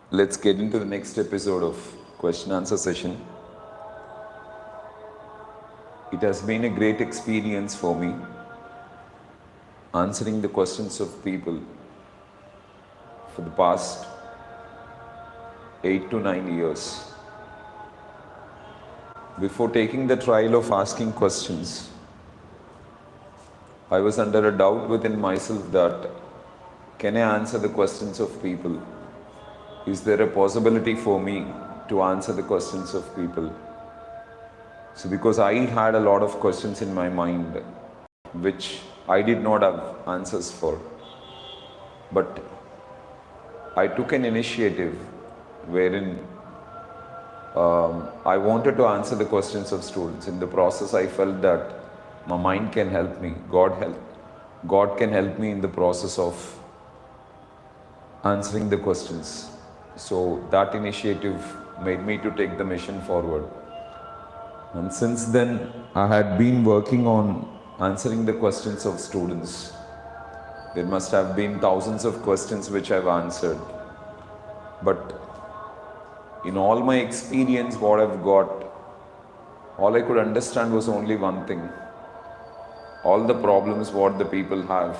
Let's get into the next episode of question answer session. It has been a great experience for me answering the questions of people for the past 8 to 9 years. Before taking the trial of asking questions, I was under a doubt within myself that can I answer the questions of people? Is there a possibility for me to answer the questions of people? So because I had a lot of questions in my mind which I did not have answers for, but I took an initiative wherein I wanted to answer the questions of students. In the process, I felt that my mind can help me. God can help me in the process of answering the questions. So that initiative made me to take the mission forward. And since then, I had been working on answering the questions of students. There must have been thousands of questions which I've answered. But in all my experience, what I've got, all I could understand was only one thing. All the problems what the people have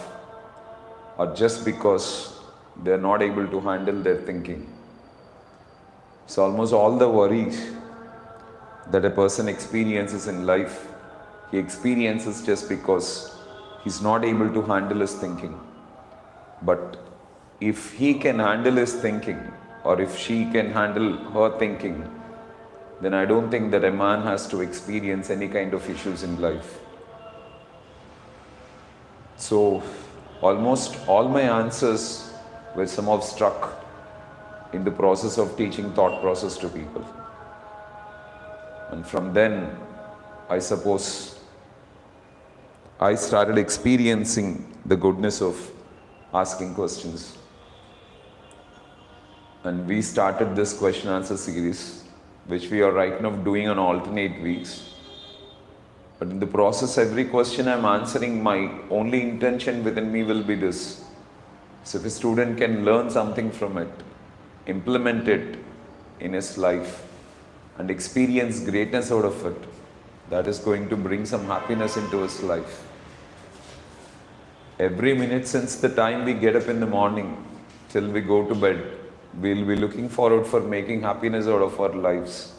are just because they're not able to handle their thinking. So almost all the worries that a person experiences in life, he experiences just because he's not able to handle his thinking. But if he can handle his thinking, or if she can handle her thinking, then I don't think that a man has to experience any kind of issues in life. So almost all my answers were somehow struck in the process of teaching thought process to people. And from then, I suppose, I started experiencing the goodness of asking questions. And we started this question answer series, which we are right now doing on alternate weeks. But in the process, every question I'm answering, my only intention within me will be this. So if a student can learn something from it, implement it in his life, and experience greatness out of it, that is going to bring some happiness into his life. Every minute since the time we get up in the morning till we go to bed, we'll be looking forward for making happiness out of our lives.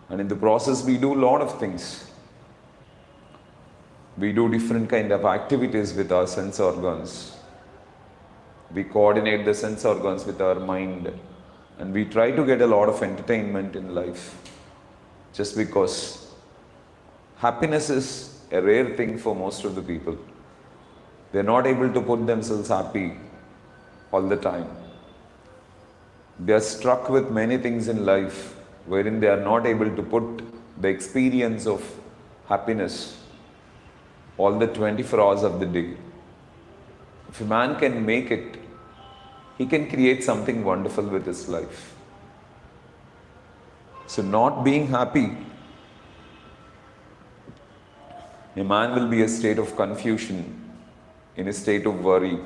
And in the process, we do a lot of things. We do different kind of activities with our sense organs. We coordinate the sense organs with our mind, and we try to get a lot of entertainment in life, just because happiness is a rare thing for most of the people. They're not able to put themselves happy all the time. They are struck with many things in life wherein they are not able to put the experience of happiness all the 24 hours of the day. If a man can make it, he can create something wonderful with his life. So not being happy, a man will be a state of confusion, in a state of worry,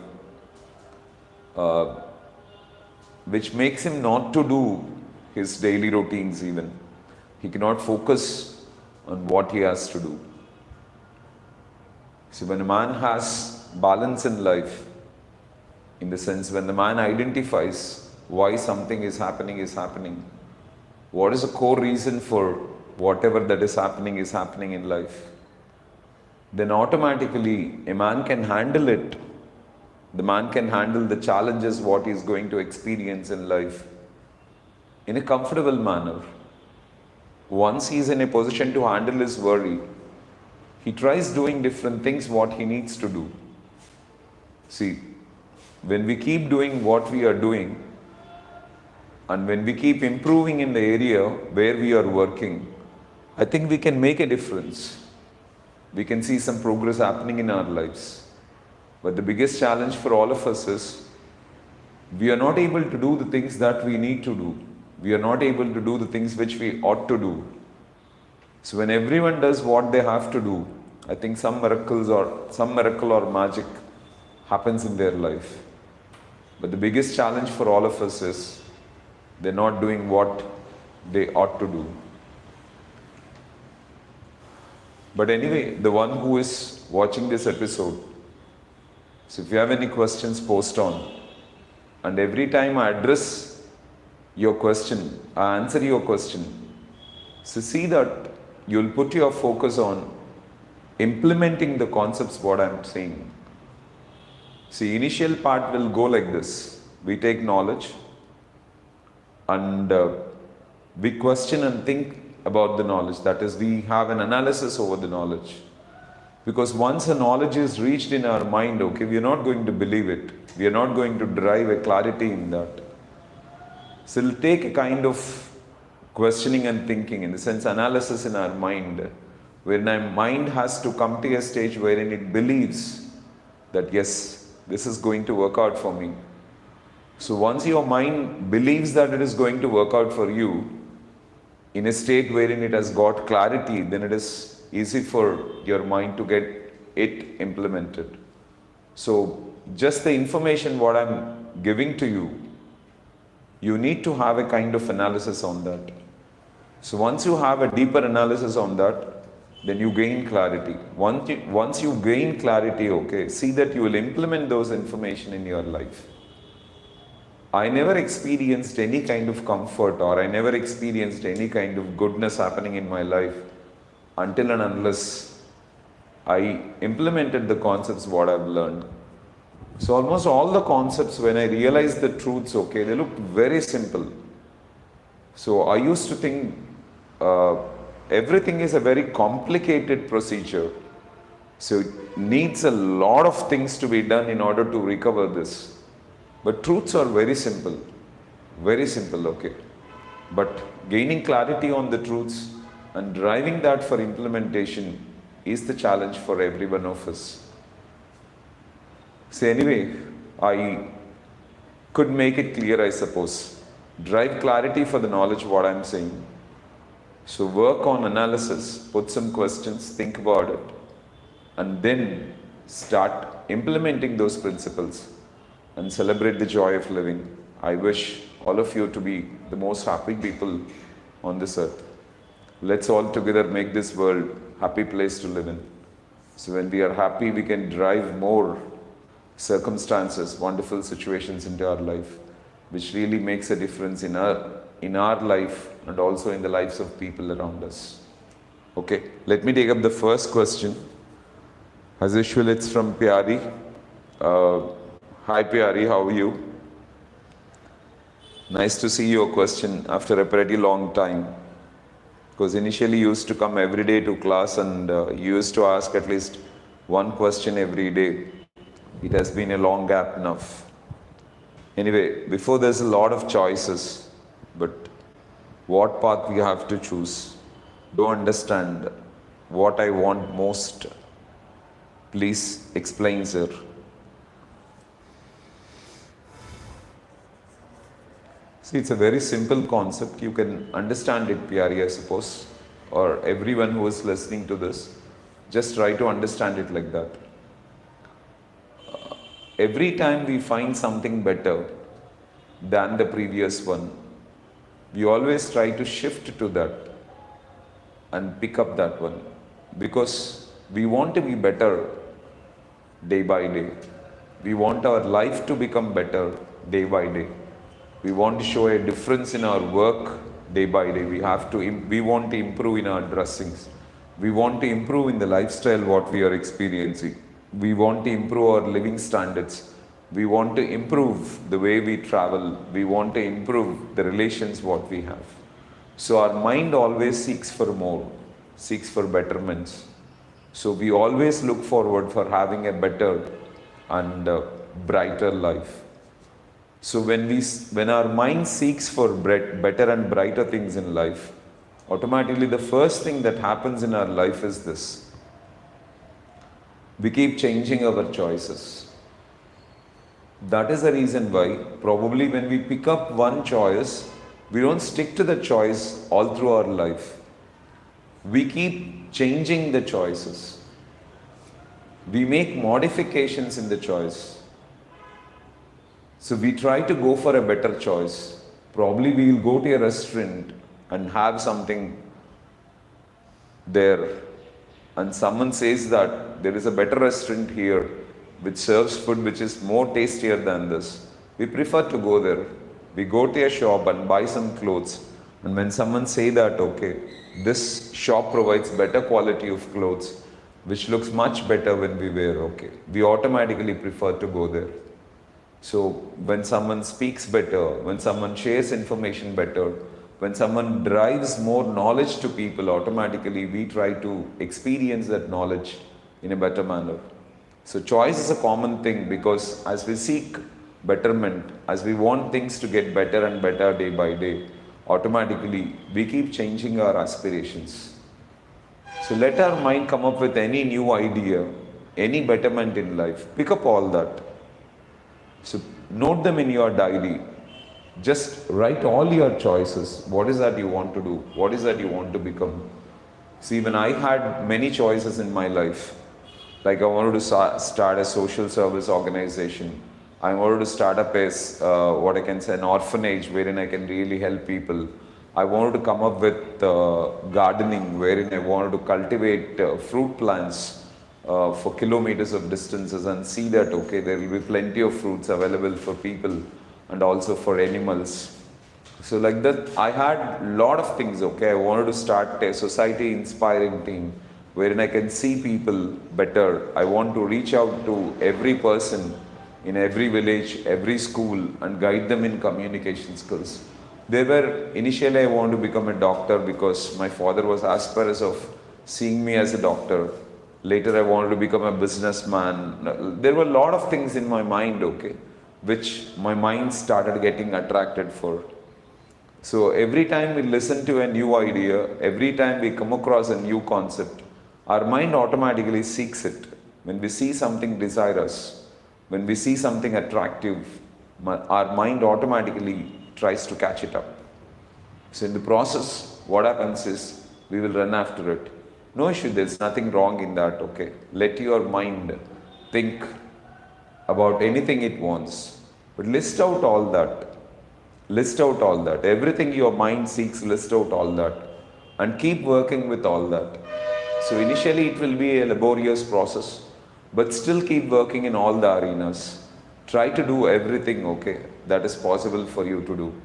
which makes him not to do his daily routines even. He cannot focus on what he has to do. So when a man has balance in life, in the sense when the man identifies why something is happening, what is the core reason for whatever that is happening in life, then automatically a man can handle it. The man can handle the challenges what he is going to experience in life in a comfortable manner. Once he is in a position to handle his worry, he tries doing different things what he needs to do. See, when we keep doing what we are doing, and when we keep improving in the area where we are working, I think we can make a difference. We can see some progress happening in our lives. But the biggest challenge for all of us is, we are not able to do the things that we need to do. We are not able to do the things which we ought to do. So when everyone does what they have to do, I think some miracle or magic happens in their life. But the biggest challenge for all of us is they're not doing what they ought to do. But anyway, the one who is watching this episode, so if you have any questions, post on. And every time I address your question, I answer your question. So see that you'll put your focus on implementing the concepts what I'm saying. See, initial part will go like this. We take knowledge and we question and think about the knowledge. That is, we have an analysis over the knowledge. Because once a knowledge is reached in our mind, okay, we are not going to believe it. We are not going to derive a clarity in that. So it'll take a kind of questioning and thinking, in the sense analysis in our mind, wherein our mind has to come to a stage wherein it believes that yes, this is going to work out for me. So once your mind believes that it is going to work out for you, in a state wherein it has got clarity, then it is easy for your mind to get it implemented. So just the information what I'm giving to you, you need to have a kind of analysis on that. So once you have a deeper analysis on that, then you gain clarity. Once you gain clarity, okay, see that you will implement those information in your life. I never experienced any kind of comfort, or I never experienced any kind of goodness happening in my life until and unless I implemented the concepts what I've learned. So almost all the concepts, when I realized the truths, okay, they looked very simple. So I used to think everything is a very complicated procedure. So it needs a lot of things to be done in order to recover this. But truths are very simple, okay. But gaining clarity on the truths and driving that for implementation is the challenge for every one of us. So anyway, I could make it clear, I suppose. Drive clarity for the knowledge what I'm saying. So work on analysis, put some questions, think about it, and then start implementing those principles and celebrate the joy of living. I wish all of you to be the most happy people on this earth. Let's all together make this world a happy place to live in. So when we are happy, we can drive more circumstances, wonderful situations into our life, which really makes a difference in our life and also in the lives of people around us. Okay, let me take up the first question. As usual, it's from Pyari. Hi Pyari, how are you? Nice to see your question after a pretty long time. Because initially you used to come every day to class and you used to ask at least one question every day. It has been a long gap enough. Anyway, before there's a lot of choices, but what path we have to choose? Do understand what I want most. Please explain, sir. See, it's a very simple concept. You can understand it, Pyari, I suppose, or everyone who is listening to this. Just try to understand it like that. Every time we find something better than the previous one, we always try to shift to that and pick up that one, because we want to be better day by day. We want our life to become better day by day. We want to show a difference in our work day by day. We want to improve in our dressings. We want to improve in the lifestyle what we are experiencing. We want to improve our living standards. We want to improve the way we travel. We want to improve the relations what we have. So our mind always seeks for more, seeks for betterments. So we always look forward for having a better and brighter life. So when our mind seeks for better and brighter things in life, automatically the first thing that happens in our life is this. We keep changing our choices. That is the reason why probably when we pick up one choice, we don't stick to the choice all through our life. We keep changing the choices. We make modifications in the choice. So we try to go for a better choice. Probably we will go to a restaurant and have something there, and someone says that there is a better restaurant here which serves food which is more tastier than this. We prefer to go there. We go to a shop and buy some clothes. And when someone say that, okay, this shop provides better quality of clothes, which looks much better when we wear, okay, we automatically prefer to go there. So when someone speaks better, when someone shares information better, when someone drives more knowledge to people, automatically we try to experience that knowledge in a better manner. So choice is a common thing, because as we seek betterment, as we want things to get better and better day by day, automatically we keep changing our aspirations. So let our mind come up with any new idea, any betterment in life. Pick up all that. So note them in your diary. Just write all your choices. What is that you want to do? What is that you want to become? See, when I had many choices in my life, like I wanted to start a social service organization. I wanted to start up as what I can say, an orphanage wherein I can really help people. I wanted to come up with gardening, wherein I wanted to cultivate fruit plants for kilometers of distances and see that, okay, there will be plenty of fruits available for people and also for animals. So like that, I had a lot of things, okay. I wanted to start a society inspiring team wherein I can see people better. I want to reach out to every person in every village, every school, and guide them in communication skills. Initially I wanted to become a doctor because my father was aspirous of seeing me as a doctor. Later I wanted to become a businessman. There were a lot of things in my mind, okay, which my mind started getting attracted for. So every time we listen to a new idea, every time we come across a new concept, our mind automatically seeks it. When we see something desirous, when we see something attractive, our mind automatically tries to catch it up. So in the process, what happens is we will run after it. No issue, there's nothing wrong in that, okay. Let your mind think about anything it wants, but list out all that. List out all that. Everything your mind seeks, list out all that. And keep working with all that. So initially it will be a laborious process, but still keep working in all the arenas. Try to do everything, okay, that is possible for you to do.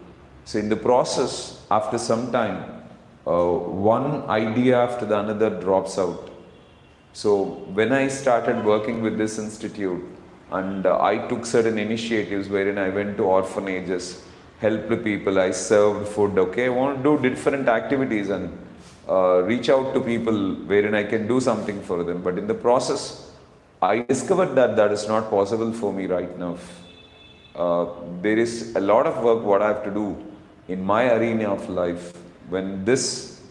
So in the process, after some time, one idea after the another drops out. So when I started working with this institute, and I took certain initiatives wherein I went to orphanages, helped people, I served food, okay, I want to do different activities and reach out to people wherein I can do something for them. But in the process, I discovered that that is not possible for me right now. There is a lot of work what I have to do in my arena of life. When this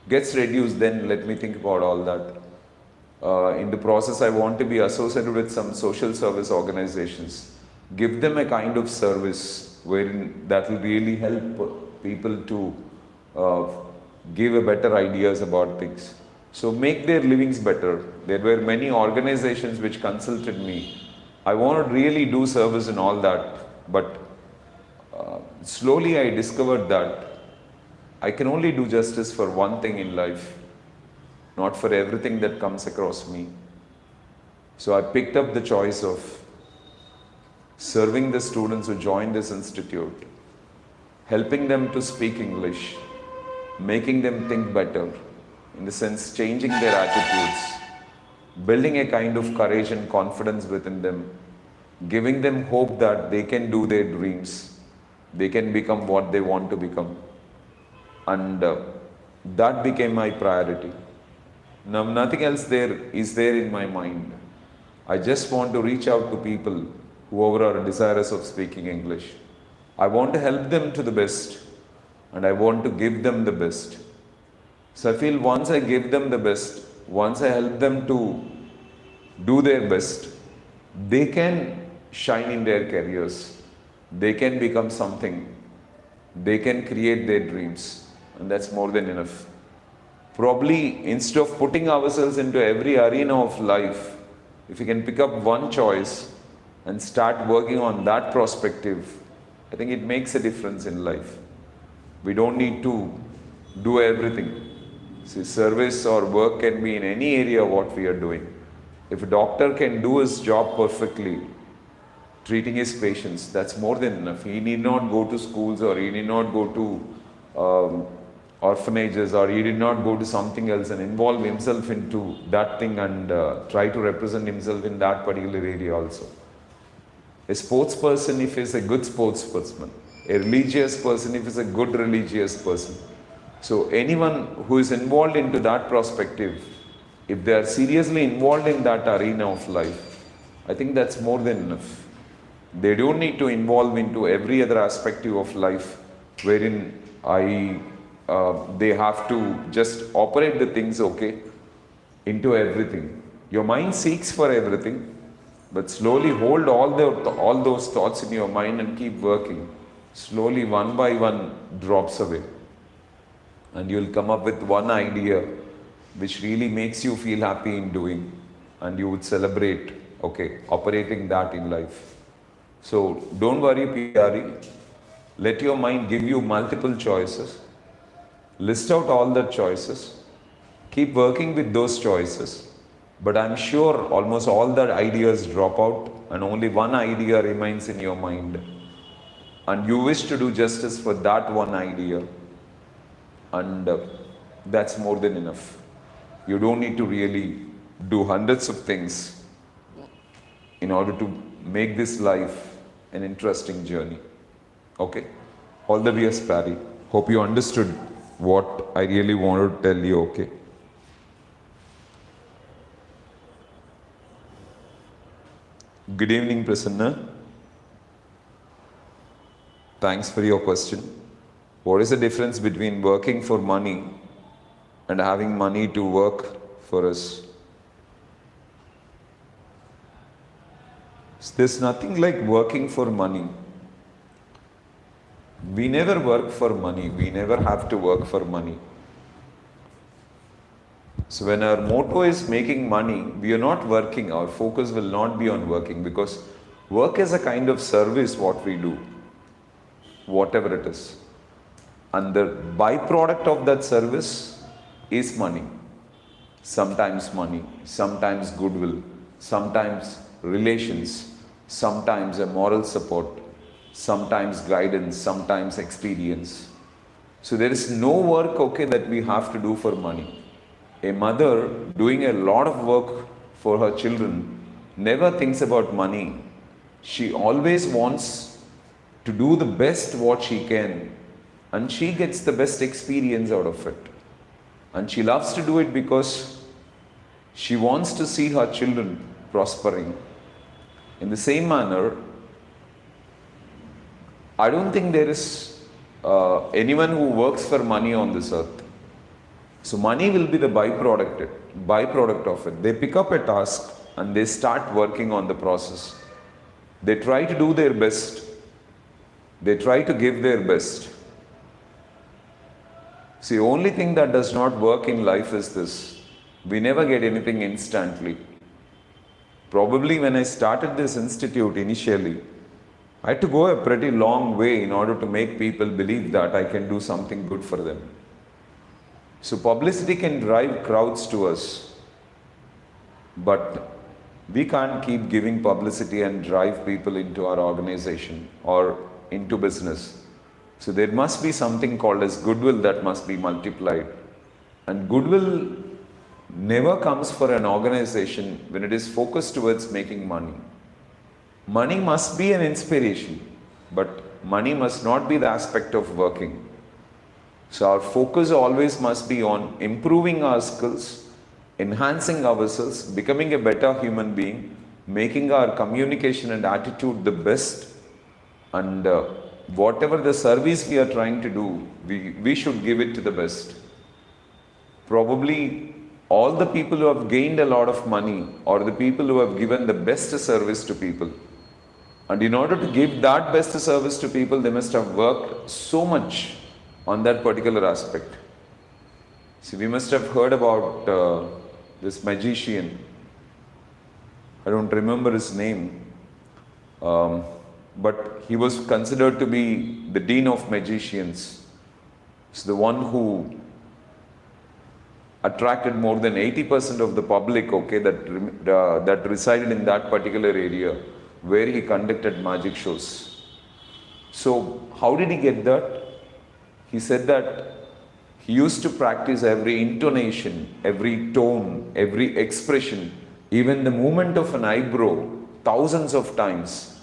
gets reduced, then let me think about all that. In the process, I want to be associated with some social service organizations. Give them a kind of service wherein that will really help people to give a better ideas about things. So make their livings better. There were many organizations which consulted me. I want to really do service and all that, but slowly I discovered that I can only do justice for one thing in life, not for everything that comes across me. So I picked up the choice of serving the students who joined this institute, helping them to speak English, making them think better, in the sense changing their attitudes, building a kind of courage and confidence within them, giving them hope that they can do their dreams, they can become what they want to become. And that became my priority. Now nothing else is there in my mind. I just want to reach out to people whoever are desirous of speaking English. I want to help them to the best, and I want to give them the best. So I feel once I give them the best, once I help them to do their best, they can shine in their careers. They can become something. They can create their dreams, and that's more than enough. Probably instead of putting ourselves into every arena of life, if we can pick up one choice and start working on that perspective, I think it makes a difference in life. We don't need to do everything. See, service or work can be in any area what we are doing. If a doctor can do his job perfectly, treating his patients, that's more than enough. He need not go to schools, or he need not go to orphanages, or he did not go to something else and involve himself into that thing and try to represent himself in that particular area also. A sports person if he's a good sports person, a religious person if he's a good religious person. So anyone who is involved into that perspective, if they are seriously involved in that arena of life, I think that's more than enough. They don't need to involve into every other aspect of life wherein they have to just operate the things into everything. Your mind seeks for everything, but slowly hold all those thoughts in your mind and keep working. Slowly, one by one, drops away. And you'll come up with one idea which really makes you feel happy in doing, and you would celebrate, operating that in life. So don't worry, PRE. Let your mind give you multiple choices. List out all the choices. Keep working with those choices. But I'm sure almost all the ideas drop out and only one idea remains in your mind. And you wish to do justice for that one idea. And that's more than enough. You don't need to really do hundreds of things in order to make this life an interesting journey. Okay? All the best, Barry. Hope you understood what I really wanted to tell you, okay? Good evening, Prasanna. Thanks for your question. What is the difference between working for money and having money to work for us? There's nothing like working for money. We never work for money. We never have to work for money. So when our motto is making money, we are not working. Our focus will not be on working, because work is a kind of service what we do, whatever it is. And the byproduct of that service is money. Sometimes money, sometimes goodwill, sometimes relations, sometimes a moral support, sometimes guidance, sometimes experience. So there is no work, that we have to do for money. A mother doing a lot of work for her children never thinks about money. She always wants to do the best what she can, and she gets the best experience out of it. And she loves to do it because she wants to see her children prospering. In the same manner, I don't think there is anyone who works for money on this earth. So money will be the byproduct of it. They pick up a task and they start working on the process. They try to do their best. They try to give their best. See, the only thing that does not work in life is this: we never get anything instantly. Probably when I started this institute initially, I had to go a pretty long way in order to make people believe that I can do something good for them. So publicity can drive crowds to us, but we can't keep giving publicity and drive people into our organization or into business. So there must be something called as goodwill that must be multiplied. And goodwill never comes for an organization when it is focused towards making money. Money must be an inspiration, but money must not be the aspect of working. So our focus always must be on improving our skills, enhancing ourselves, becoming a better human being, making our communication and attitude the best, and whatever the service we are trying to do, we should give it to the best. Probably all the people who have gained a lot of money are the people who have given the best service to people. And in order to give that best service to people, they must have worked so much on that particular aspect. See, we must have heard about this magician. I don't remember his name. Um, but he was considered to be the dean of magicians. He's the one who attracted more than 80% of the public, okay, that resided in that particular area where he conducted magic shows. So how did he get that? He said that he used to practice every intonation, every tone, every expression, even the movement of an eyebrow thousands of times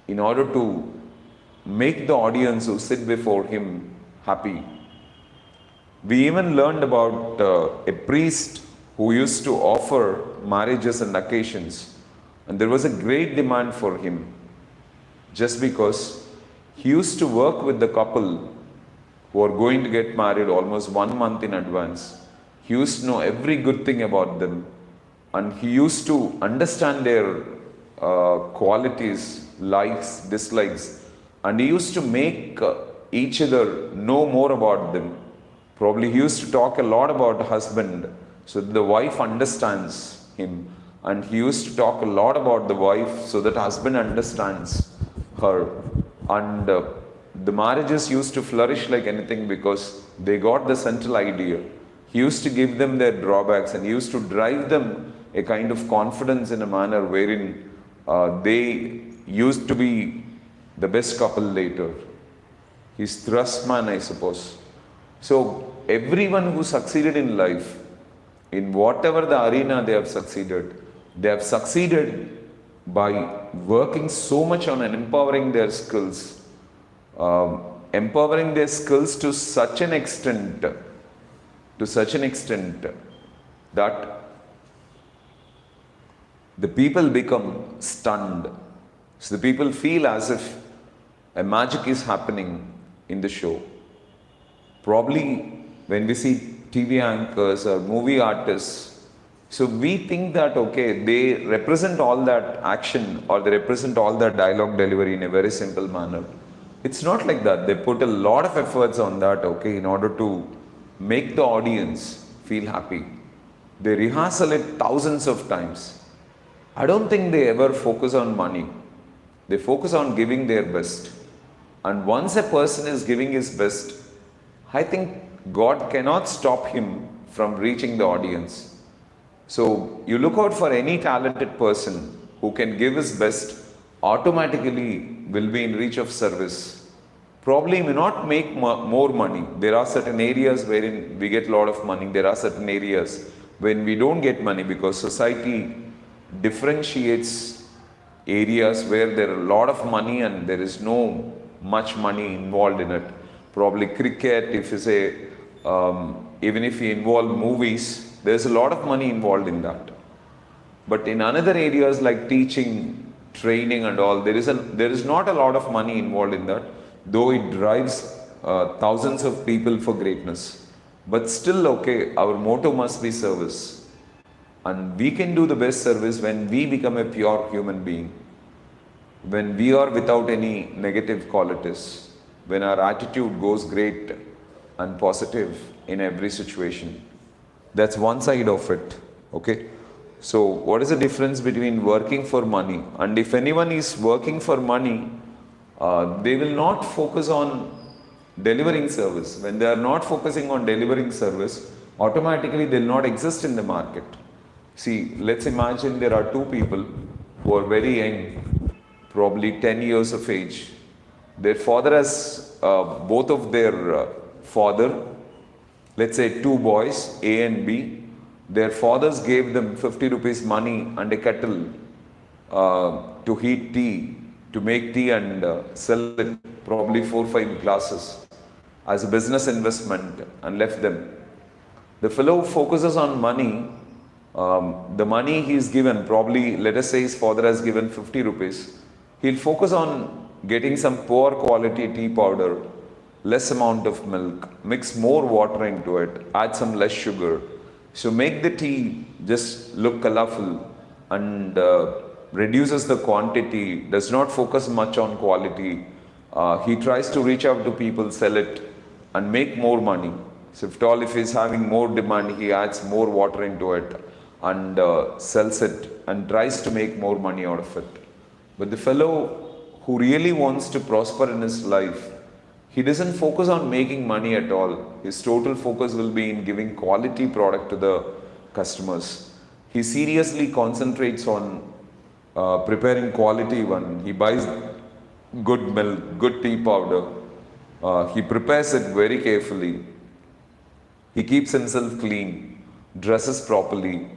in order to make the audience who sit before him happy. We even learned about a priest who used to offer marriages and occasions, and there was a great demand for him just because he used to work with the couple who are going to get married almost 1 month in advance. He used to know every good thing about them, and he used to understand their qualities, likes, dislikes, and he used to make each other know more about them. Probably he used to talk a lot about the husband so that the wife understands him, and he used to talk a lot about the wife so that husband understands her. And the marriages used to flourish like anything because they got the central idea. He used to give them their drawbacks, and he used to drive them a kind of confidence in a manner wherein they used to be the best couple later. He's thrust man, I suppose. So everyone who succeeded in life, in whatever the arena they have succeeded by working so much on and empowering their skills, to such an extent that the people become stunned. So the people feel as if a magic is happening in the show. Probably when we see TV anchors or movie artists, so we think that, okay, they represent all that action or they represent all that dialogue delivery in a very simple manner. It's not like that. They put a lot of efforts on that, okay, in order to make the audience feel happy. They rehearsal it thousands of times. I don't think they ever focus on money. They focus on giving their best. And once a person is giving his best, I think God cannot stop him from reaching the audience. So you look out for any talented person who can give his best, automatically will be in reach of service. Probably may not make more money. There are certain areas wherein we get a lot of money. There are certain areas when we don't get money because society differentiates areas where there are a lot of money and there is no much money involved in it. Probably cricket, if you say, even if you involve movies, there's a lot of money involved in that. But in other areas like teaching, training and all, there is not a lot of money involved in that, though it drives thousands of people for greatness. But still, okay, our motto must be service. And we can do the best service when we become a pure human being, when we are without any negative qualities, when our attitude goes great and positive in every situation. That's one side of it, okay? So what is the difference between working for money? And if anyone is working for money, they will not focus on delivering service. When they are not focusing on delivering service, automatically they will not exist in the market. See, let's imagine there are two people who are very young, probably 10 years of age. Their father has, both of their father, let's say two boys, A and B, their fathers gave them 50 rupees money and a kettle to heat tea, to make tea and sell it, probably 4-5 glasses as a business investment, and left them. The fellow focuses on money. The money he is given, probably let us say his father has given 50 rupees. He'll focus on getting some poor quality tea powder, less amount of milk, mix more water into it, add some less sugar. So make the tea just look colorful and reduces the quantity, does not focus much on quality. He tries to reach out to people, sell it and make more money. So if he's having more demand, he adds more water into it and sells it and tries to make more money out of it. But the fellow who really wants to prosper in his life, he doesn't focus on making money at all. His total focus will be in giving quality product to the customers. He seriously concentrates on preparing quality one. He buys good milk, good tea powder. He prepares it very carefully. He keeps himself clean, dresses properly,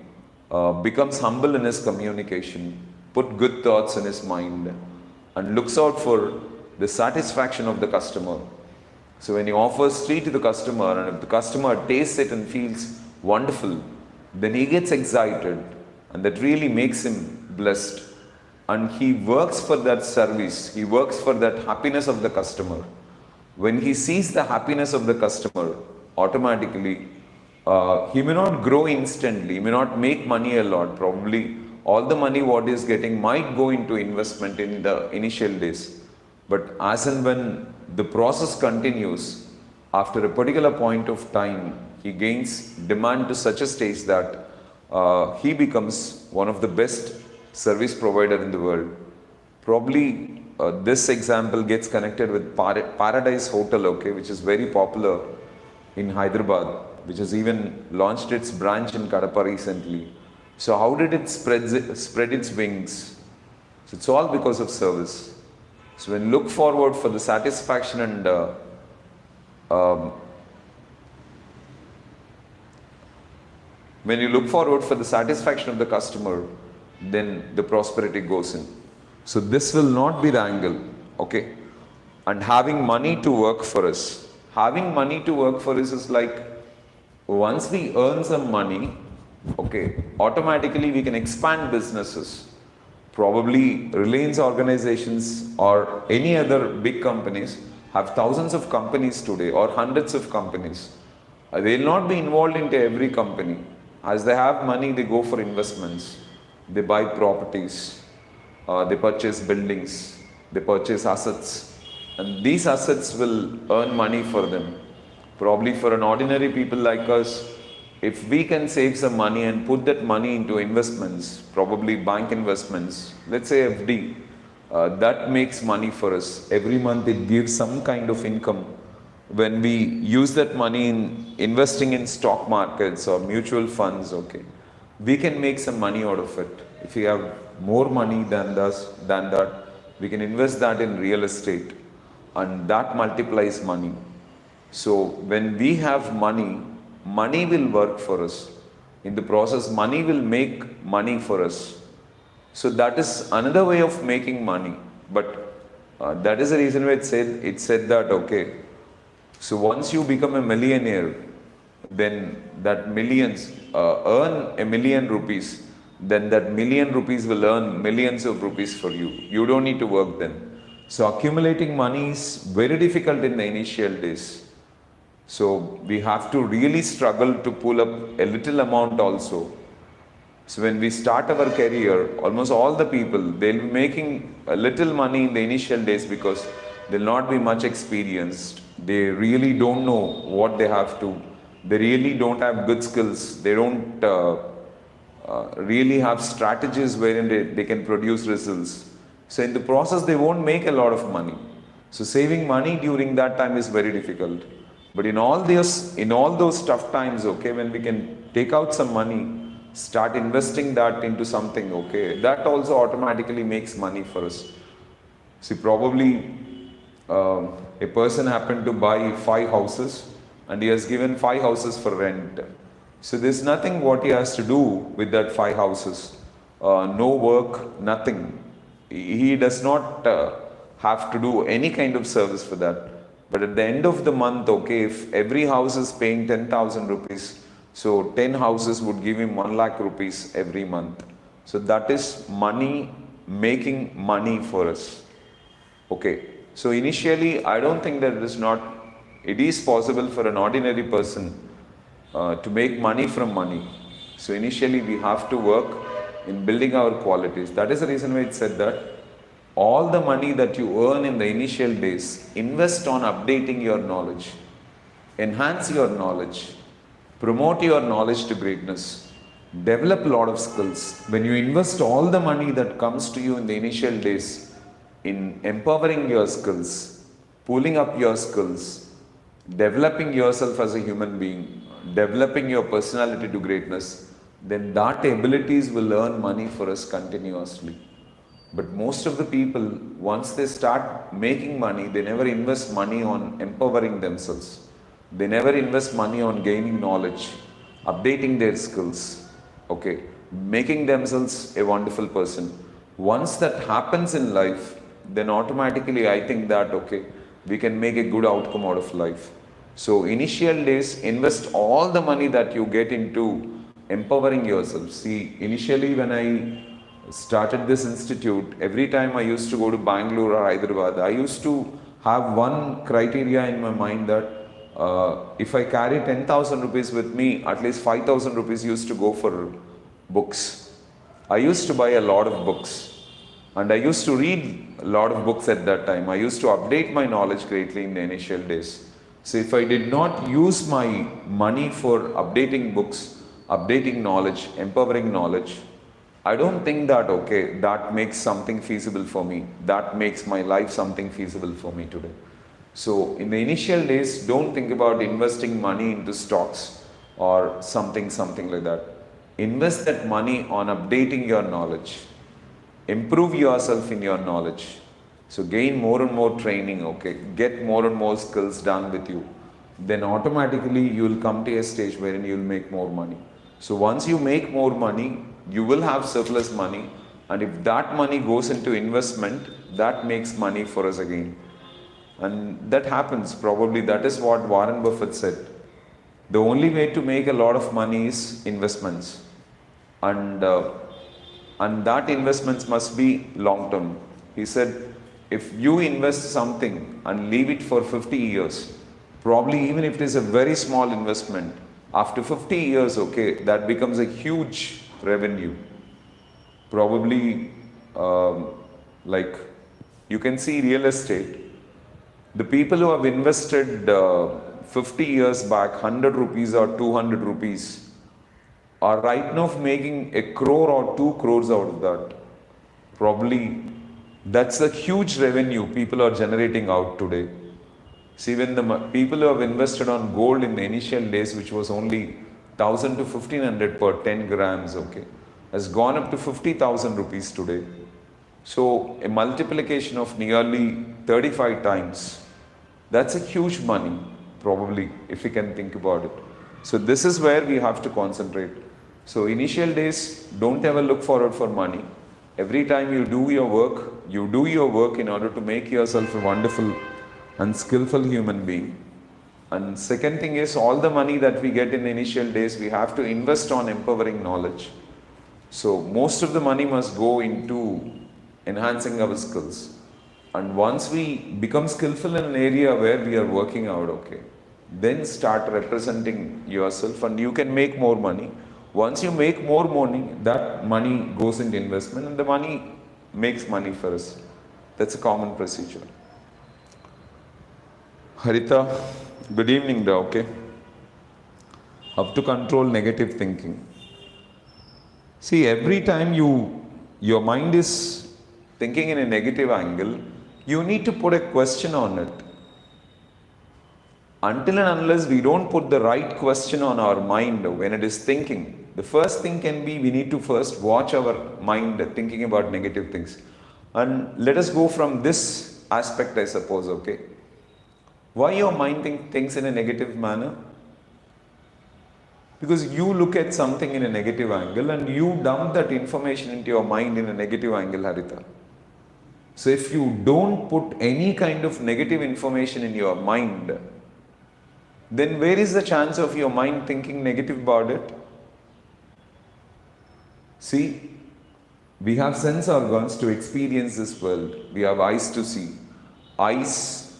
becomes humble in his communication, put good thoughts in his mind, and looks out for the satisfaction of the customer. So when he offers tea to the customer, and if the customer tastes it and feels wonderful, then he gets excited, and that really makes him blessed. And he works for that service, he works for that happiness of the customer. When he sees the happiness of the customer, automatically, he may not grow instantly, he may not make money a lot. Probably all the money what he is getting might go into investment in the initial days. But as and when the process continues, after a particular point of time, he gains demand to such a stage that he becomes one of the best service provider in the world. Probably this example gets connected with Paradise Hotel, okay, which is very popular in Hyderabad, which has even launched its branch in Kadapa recently. So how did it spread its wings? So it's all because of service. So when you look forward for the satisfaction and when you look forward for the satisfaction of the customer, then the prosperity goes in. So this will not be the angle, okay? And having money to work for us. Having money to work for us is like, once we earn some money, okay, automatically we can expand businesses. Probably Reliance organizations or any other big companies have thousands of companies today or hundreds of companies. They will not be involved into every company. As they have money, they go for investments. They buy properties, they purchase buildings, they purchase assets, and these assets will earn money for them. Probably for an ordinary people like us, if we can save some money and put that money into investments, probably bank investments, let's say FD, that makes money for us. Every month it gives some kind of income. When we use that money in investing in stock markets or mutual funds, okay, we can make some money out of it. If we have more money than that, we can invest that in real estate, and that multiplies money. So when we have money, money will work for us. In the process, money will make money for us. So that is another way of making money. But that is the reason why it said that, okay, so once you become a millionaire, then that millions earn a million rupees, then that million rupees will earn millions of rupees for you. You don't need to work then. So accumulating money is very difficult in the initial days. So we have to really struggle to pull up a little amount also. So when we start our career, almost all the people, they'll be making a little money in the initial days because they'll not be much experienced. They really don't know what they have to. They really don't have good skills. They don't really have strategies wherein they can produce results. So in the process, they won't make a lot of money. So saving money during that time is very difficult. But in all those tough times, okay, when we can take out some money, start investing that into something, okay, that also automatically makes money for us. See, probably a person happened to buy 5 houses and he has given 5 houses for rent. So there's nothing what he has to do with that 5 houses. No work, nothing. He does not have to do any kind of service for that. But at the end of the month, okay, if every house is paying 10,000 rupees, so 10 houses would give him 1 lakh rupees every month. So that is money, making money for us. Okay. So initially, I don't think that it is possible for an ordinary person to make money from money. So initially, we have to work in building our qualities. That is the reason why it said that all the money that you earn in the initial days, invest on updating your knowledge, enhance your knowledge, promote your knowledge to greatness, develop a lot of skills. When you invest all the money that comes to you in the initial days, in empowering your skills, pulling up your skills, developing yourself as a human being, developing your personality to greatness, then that abilities will earn money for us continuously. But most of the people, once they start making money, they never invest money on empowering themselves. They never invest money on gaining knowledge, updating their skills, okay, making themselves a wonderful person. Once that happens in life, then automatically I think that, okay, we can make a good outcome out of life. So initial days, invest all the money that you get into empowering yourself. See, initially when I started this institute, every time I used to go to Bangalore or Hyderabad, I used to have one criteria in my mind that if I carry 10,000 rupees with me, at least 5,000 rupees used to go for books. I used to buy a lot of books and I used to read a lot of books at that time. I used to update my knowledge greatly in the initial days. So if I did not use my money for updating books, updating knowledge, empowering knowledge, I don't think that, okay, that makes something feasible for me. That makes my life something feasible for me today. So in the initial days, don't think about investing money into stocks or something like that. Invest that money on updating your knowledge. Improve yourself in your knowledge. So gain more and more training, okay, get more and more skills done with you. Then automatically you will come to a stage wherein you will make more money. So once you make more money, you will have surplus money, and if that money goes into investment, that makes money for us again. And that happens, probably that is what Warren Buffett said. The only way to make a lot of money is investments. And that investments must be long term. He said, if you invest something and leave it for 50 years, probably even if it is a very small investment, after 50 years, okay, that becomes a huge revenue. Probably like you can see real estate. The people who have invested 50 years back 100 rupees or 200 rupees are right now making a crore or 2 crores out of that. Probably that's a huge revenue people are generating out today. See, when the people who have invested on gold in the initial days, which was only 1,000 to 1,500 per 10 grams, okay, has gone up to 50,000 rupees today. So a multiplication of nearly 35 times. That's a huge money, probably, if you can think about it. So this is where we have to concentrate. So initial days, don't ever look forward for money. Every time you do your work in order to make yourself a wonderful and skillful human being. And second thing is, all the money that we get in the initial days, we have to invest on empowering knowledge. So most of the money must go into enhancing our skills. And once we become skillful in an area where we are working out, okay, then start representing yourself and you can make more money. Once you make more money, that money goes into investment and the money makes money for us. That's a common procedure. Harita, good evening, okay? How to control negative thinking. See, every time your mind is thinking in a negative angle, you need to put a question on it. Until and unless we don't put the right question on our mind when it is thinking, the first thing can be we need to first watch our mind thinking about negative things. And let us go from this aspect, I suppose, okay? Why your mind thinks in a negative manner? Because you look at something in a negative angle and you dump that information into your mind in a negative angle, Harita. So if you don't put any kind of negative information in your mind, then where is the chance of your mind thinking negative about it? See, we have sense organs to experience this world. We have eyes to see. Eyes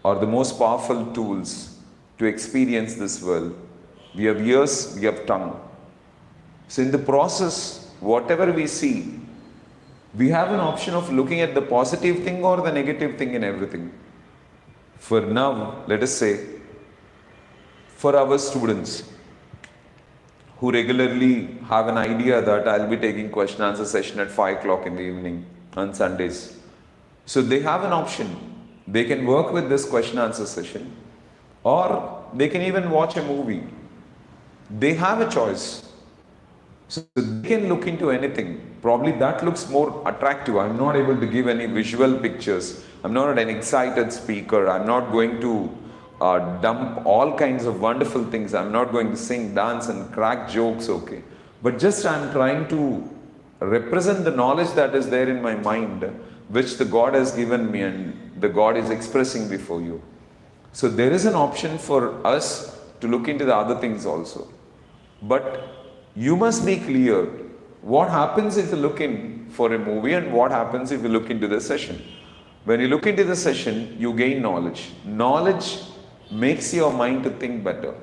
are the most powerful tools to experience this world. We have ears, we have tongue. So in the process, whatever we see, we have an option of looking at the positive thing or the negative thing in everything. For now, let us say, for our students who regularly have an idea that I'll be taking question answer session at 5 o'clock in the evening on Sundays. So they have an option. They can work with this question answer session, or they can even watch a movie. They have a choice. So they can look into anything. Probably that looks more attractive. I'm not able to give any visual pictures. I'm not an excited speaker. I'm not going to dump all kinds of wonderful things. I'm not going to sing, dance, and crack jokes, okay? But just I'm trying to represent the knowledge that is there in my mind, which the God has given me and the God is expressing before you. So there is an option for us to look into the other things also. But you must be clear what happens if you look in for a movie and what happens if you look into the session. When you look into the session, you gain knowledge. Knowledge makes your mind to think better.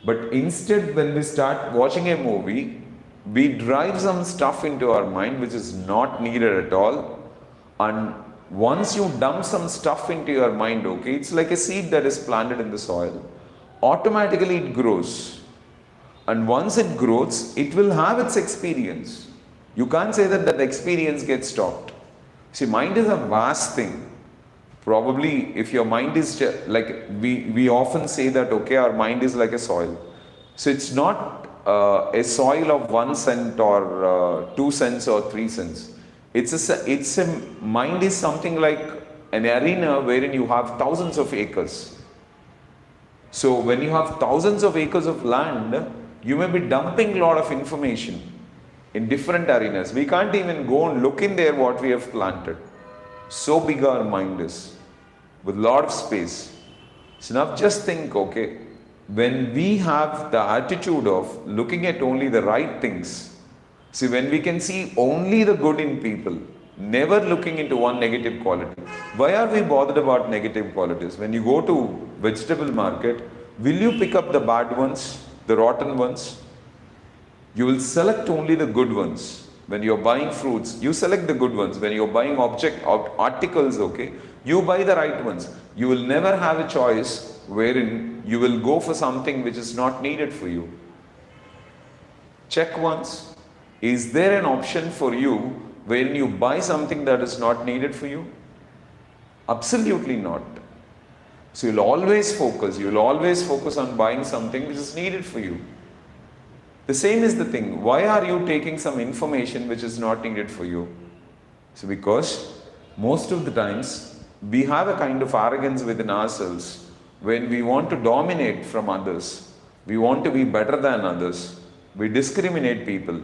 But instead, when we start watching a movie, we drive some stuff into our mind which is not needed at all. And once you dump some stuff into your mind, okay, it's like a seed that is planted in the soil. Automatically it grows. And once it grows, it will have its experience. You can't say that that experience gets stopped. See, mind is a vast thing. Probably if your mind is like, we often say that, okay, our mind is like a soil. So it's not a soil of 1 cent or 2 cents or 3 cents. It's a mind is something like an arena wherein you have thousands of acres. So when you have thousands of acres of land, you may be dumping a lot of information in different arenas. We can't even go and look in there what we have planted. So big our mind is, with a lot of space. So now just think, okay, when we have the attitude of looking at only the right things, see, when we can see only the good in people, never looking into one negative quality. Why are we bothered about negative qualities? When you go to vegetable market, will you pick up the bad ones, the rotten ones? You will select only the good ones. When you're buying fruits, you select the good ones. When you're buying articles, okay, you buy the right ones. You will never have a choice wherein you will go for something which is not needed for you. Check once. Is there an option for you when you buy something that is not needed for you? Absolutely not. So you'll always focus on buying something which is needed for you. The same is the thing. Why are you taking some information which is not needed for you? So because most of the times we have a kind of arrogance within ourselves when we want to dominate from others. We want to be better than others. We discriminate people.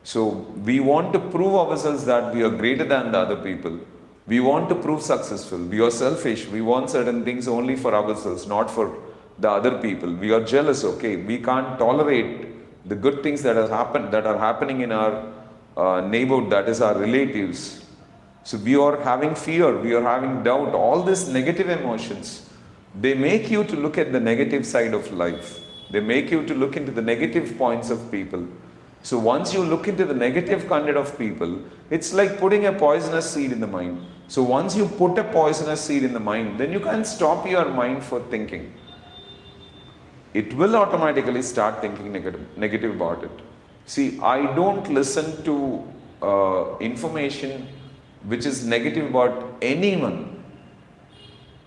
So we want to prove ourselves that we are greater than the other people. We want to prove successful. We are selfish. We want certain things only for ourselves, not for the other people. We are jealous, okay? We can't tolerate the good things that are happening in our neighborhood, that is our relatives. So we are having fear, we are having doubt, all these negative emotions. They make you to look at the negative side of life. They make you to look into the negative points of people. So once you look into the negative content of people, it's like putting a poisonous seed in the mind. So once you put a poisonous seed in the mind, then you can't stop your mind for thinking. It will automatically start thinking negative about it. See, I don't listen to information which is negative about anyone,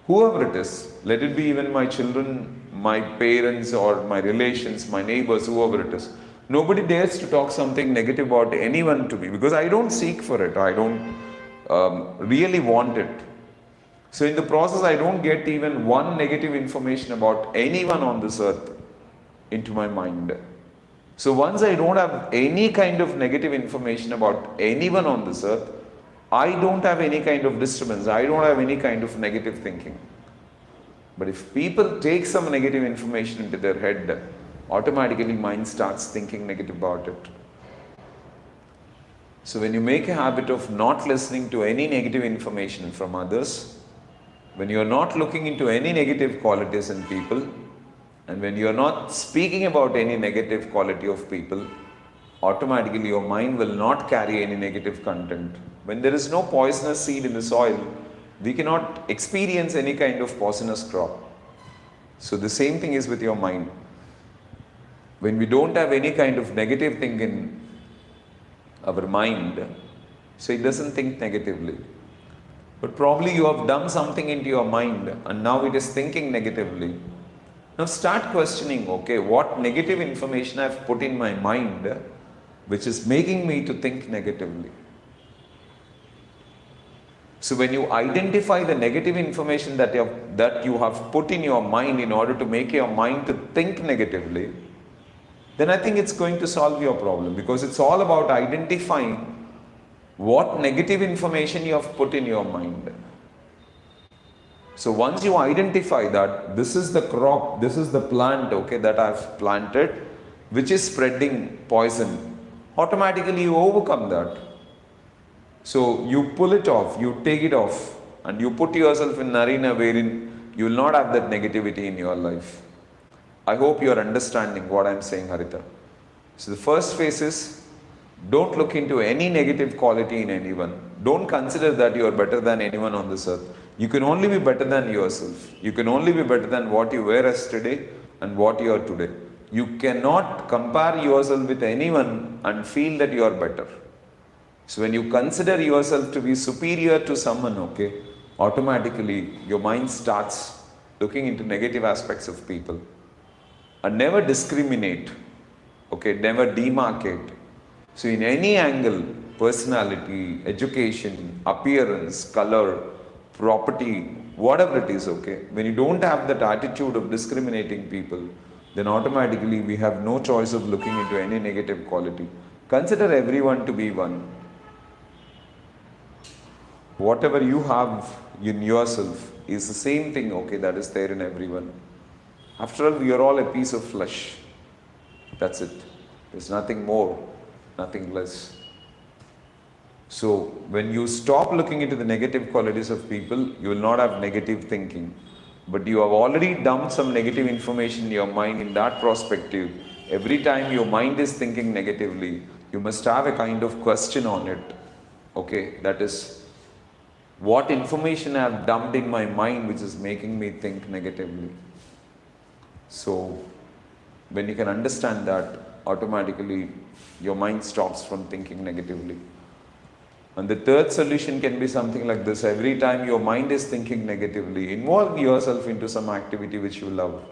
whoever it is. Let it be even my children, my parents, or my relations, my neighbors, whoever it is. Nobody dares to talk something negative about anyone to me because I don't seek for it. I don't really want it. So in the process, I don't get even one negative information about anyone on this earth into my mind. So once I don't have any kind of negative information about anyone on this earth, I don't have any kind of disturbance. I don't have any kind of negative thinking. But if people take some negative information into their head, automatically mind starts thinking negative about it. So when you make a habit of not listening to any negative information from others, when you are not looking into any negative qualities in people, and when you are not speaking about any negative quality of people, automatically your mind will not carry any negative content. When there is no poisonous seed in the soil, we cannot experience any kind of poisonous crop. So the same thing is with your mind. When we don't have any kind of negative thing in our mind, so it doesn't think negatively. But probably you have dumped something into your mind and now it is thinking negatively. Now start questioning, okay, what negative information I've put in my mind which is making me to think negatively. So when you identify the negative information that you have put in your mind in order to make your mind to think negatively, then I think it's going to solve your problem, because it's all about identifying what negative information you have put in your mind. So once you identify that this is the crop, this is the plant, okay, that I've planted, which is spreading poison, automatically you overcome that. So you pull it off, you take it off, and you put yourself in an arena wherein you will not have that negativity in your life. I hope you are understanding what I am saying, Harita. So the first phase is, don't look into any negative quality in anyone. Don't consider that you are better than anyone on this earth. You can only be better than yourself. You can only be better than what you were yesterday and what you are today. You cannot compare yourself with anyone and feel that you are better. So when you consider yourself to be superior to someone, okay, automatically your mind starts looking into negative aspects of people. And never discriminate, okay, never demarcate. So in any angle, personality, education, appearance, color, property, whatever it is, okay, when you don't have that attitude of discriminating people, then automatically we have no choice of looking into any negative quality. Consider everyone to be one. Whatever you have in yourself is the same thing, okay, that is there in everyone. After all, we are all a piece of flesh. That's it. There's nothing more, nothing less. So when you stop looking into the negative qualities of people, you will not have negative thinking. But you have already dumped some negative information in your mind in that perspective. Every time your mind is thinking negatively, you must have a kind of question on it. Okay, that is, what information I have dumped in my mind which is making me think negatively. So when you can understand that, automatically your mind stops from thinking negatively. And the third solution can be something like this. Every time your mind is thinking negatively, involve yourself into some activity which you love.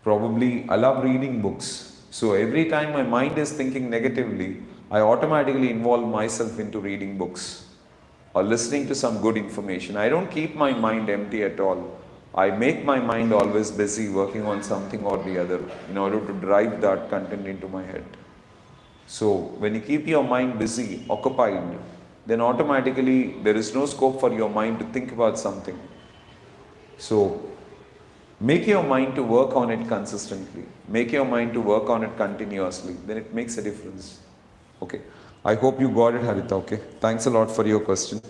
Probably I love reading books. So every time my mind is thinking negatively, I automatically involve myself into reading books or listening to some good information. I don't keep my mind empty at all. I make my mind always busy working on something or the other in order to drive that content into my head. So when you keep your mind busy, occupied, then automatically there is no scope for your mind to think about something. So make your mind to work on it consistently. Make your mind to work on it continuously. Then it makes a difference. Okay. I hope you got it, Harita. Okay. Thanks a lot for your question.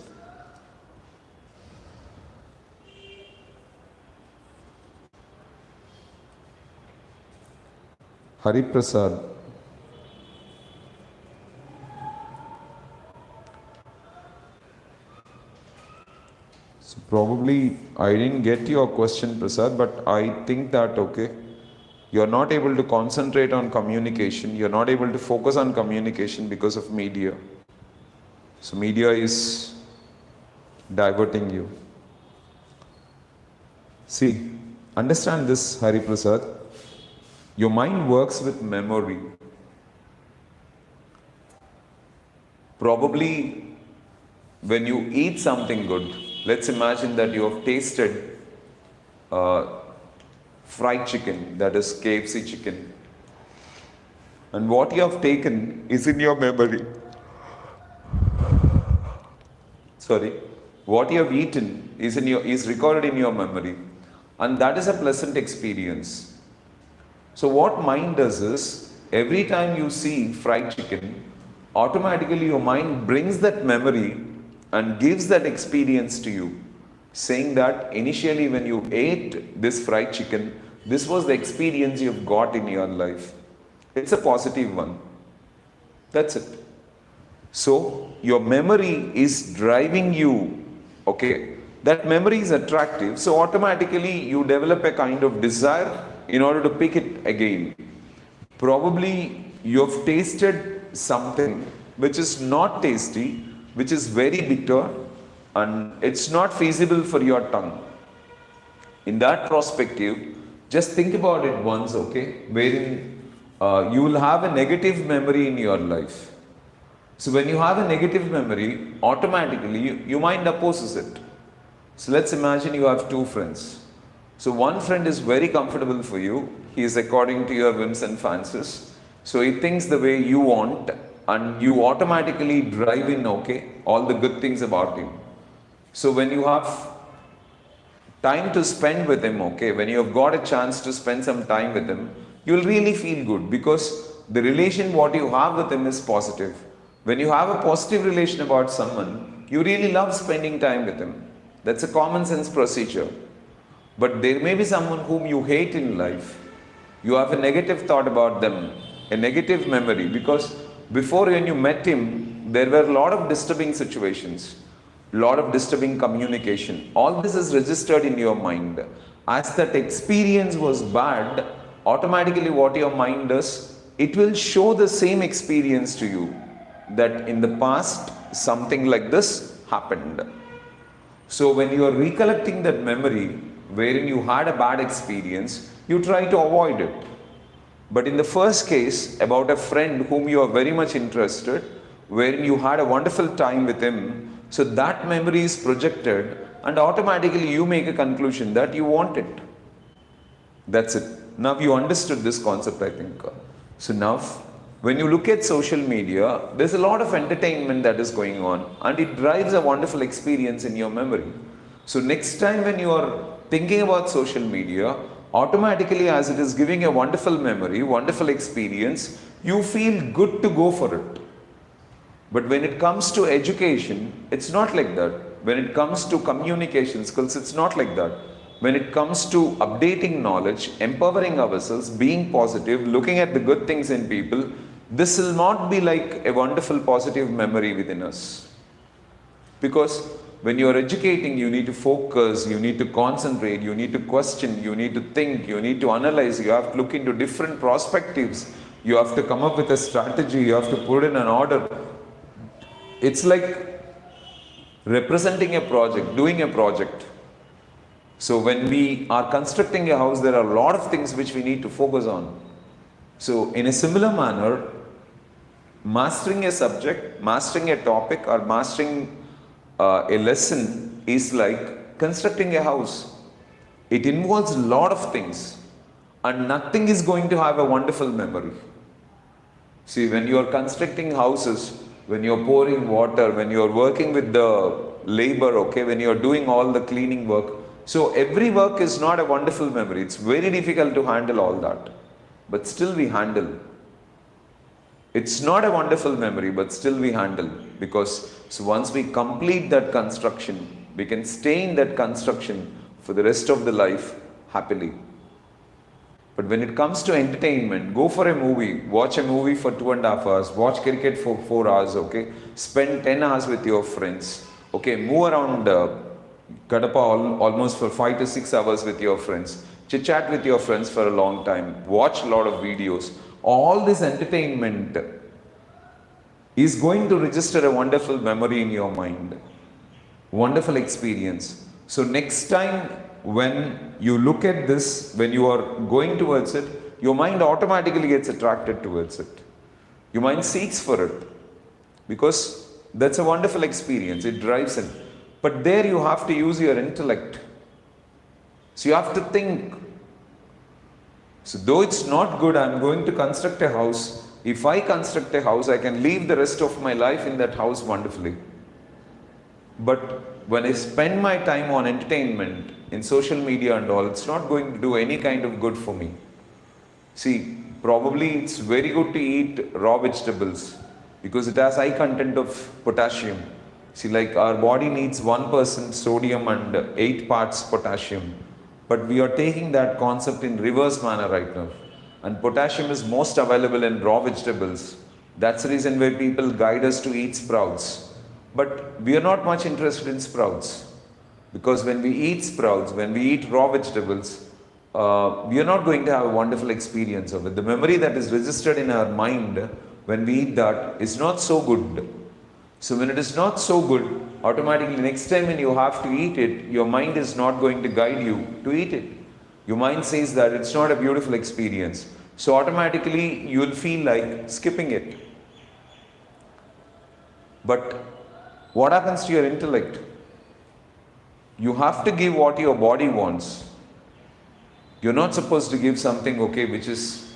Hari Prasad. So probably I didn't get your question, Prasad, but I think that, okay, you're not able to concentrate on communication. You're not able to focus on communication because of media. So media is diverting you. See, understand this, Hari Prasad. Your mind works with memory. Probably when you eat something good, let's imagine that you have tasted fried chicken, that is KFC chicken. And what you have taken is in your memory. Sorry. What you have eaten is recorded in your memory. And that is a pleasant experience. So what mind does is, every time you see fried chicken, automatically your mind brings that memory and gives that experience to you, saying that initially when you ate this fried chicken, this was the experience you've got in your life. It's a positive one. That's it. So your memory is driving you, okay? That memory is attractive, so automatically you develop a kind of desire in order to pick it again. Probably you have tasted something which is not tasty, which is very bitter, and it's not feasible for your tongue. In that perspective, just think about it once, okay, wherein you will have a negative memory in your life. So when you have a negative memory, automatically your mind opposes it. So let's imagine you have two friends. So one friend is very comfortable for you. He is according to your whims and fancies. So he thinks the way you want, and you automatically drive in, okay, all the good things about him. So when you have time to spend with him, okay, when you have got a chance to spend some time with him, you will really feel good because the relation what you have with him is positive. When you have a positive relation about someone, you really love spending time with him. That's a common sense procedure. But there may be someone whom you hate in life. You have a negative thought about them, a negative memory, because before when you met him, there were a lot of disturbing situations, lot of disturbing communication. All this is registered in your mind. As that experience was bad, automatically what your mind does, it will show the same experience to you, that in the past something like this happened. So when you are recollecting that memory wherein you had a bad experience, you try to avoid it. But in the first case about a friend whom you are very much interested, wherein you had a wonderful time with him, so that memory is projected and automatically you make a conclusion that you want it. That's it. Now you understood this concept, I think. So now when you look at social media, there's a lot of entertainment that is going on and it drives a wonderful experience in your memory. So next time when you are thinking about social media, automatically as it is giving a wonderful memory, wonderful experience, you feel good to go for it. But when it comes to education, it's not like that. When it comes to communication skills, it's not like that. When it comes to updating knowledge, empowering ourselves, being positive, looking at the good things in people, this will not be like a wonderful positive memory within us. Because when you are educating, you need to focus, you need to concentrate, you need to question, you need to think, you need to analyze, you have to look into different perspectives, you have to come up with a strategy, you have to put in an order. It's like representing a project, doing a project. So when we are constructing a house, there are a lot of things which we need to focus on. So in a similar manner, mastering a subject, mastering a topic, or mastering a lesson is like constructing a house. It involves a lot of things and nothing is going to have a wonderful memory. See, when you are constructing houses, when you are pouring water, when you are working with the labor, okay, when you are doing all the cleaning work, so every work is not a wonderful memory. It's very difficult to handle all that. But still we handle. It's not a wonderful memory, but still we handle. Because so once we complete that construction, we can stay in that construction for the rest of the life happily. But when it comes to entertainment, go for a movie, watch a movie for 2.5 hours, watch cricket for 4 hours, okay? Spend 10 hours with your friends, okay? Move around Kadapa almost for 5 to 6 hours with your friends. Chit-chat with your friends for a long time. Watch a lot of videos. All this entertainment is going to register a wonderful memory in your mind. Wonderful experience. So next time when you look at this, when you are going towards it, your mind automatically gets attracted towards it. Your mind seeks for it. Because that's a wonderful experience. It drives it. But there you have to use your intellect. So you have to think. So though it's not good, I'm going to construct a house. If I construct a house, I can live the rest of my life in that house wonderfully. But when I spend my time on entertainment, in social media and all, it's not going to do any kind of good for me. See, probably it's very good to eat raw vegetables because it has high content of potassium. See, like our body needs 1% sodium and 8 parts potassium. But we are taking that concept in reverse manner right now. And potassium is most available in raw vegetables. That's the reason why people guide us to eat sprouts. But we are not much interested in sprouts. Because when we eat sprouts, when we eat raw vegetables, we are not going to have a wonderful experience of it. The memory that is registered in our mind when we eat that is not so good. So when it is not so good, automatically next time when you have to eat it, your mind is not going to guide you to eat it. Your mind says that it's not a beautiful experience. So automatically you will feel like skipping it. But what happens to your intellect? You have to give what your body wants. You're not supposed to give something, okay, which is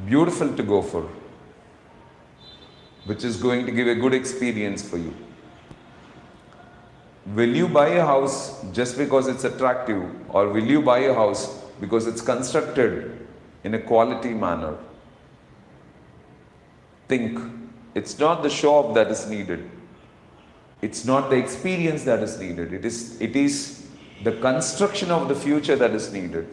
beautiful to go for, which is going to give a good experience for you. Will you buy a house just because it's attractive, or will you buy a house because it's constructed in a quality manner? Think. It's not the show off that is needed. It's not the experience that is needed. It is the construction of the future that is needed.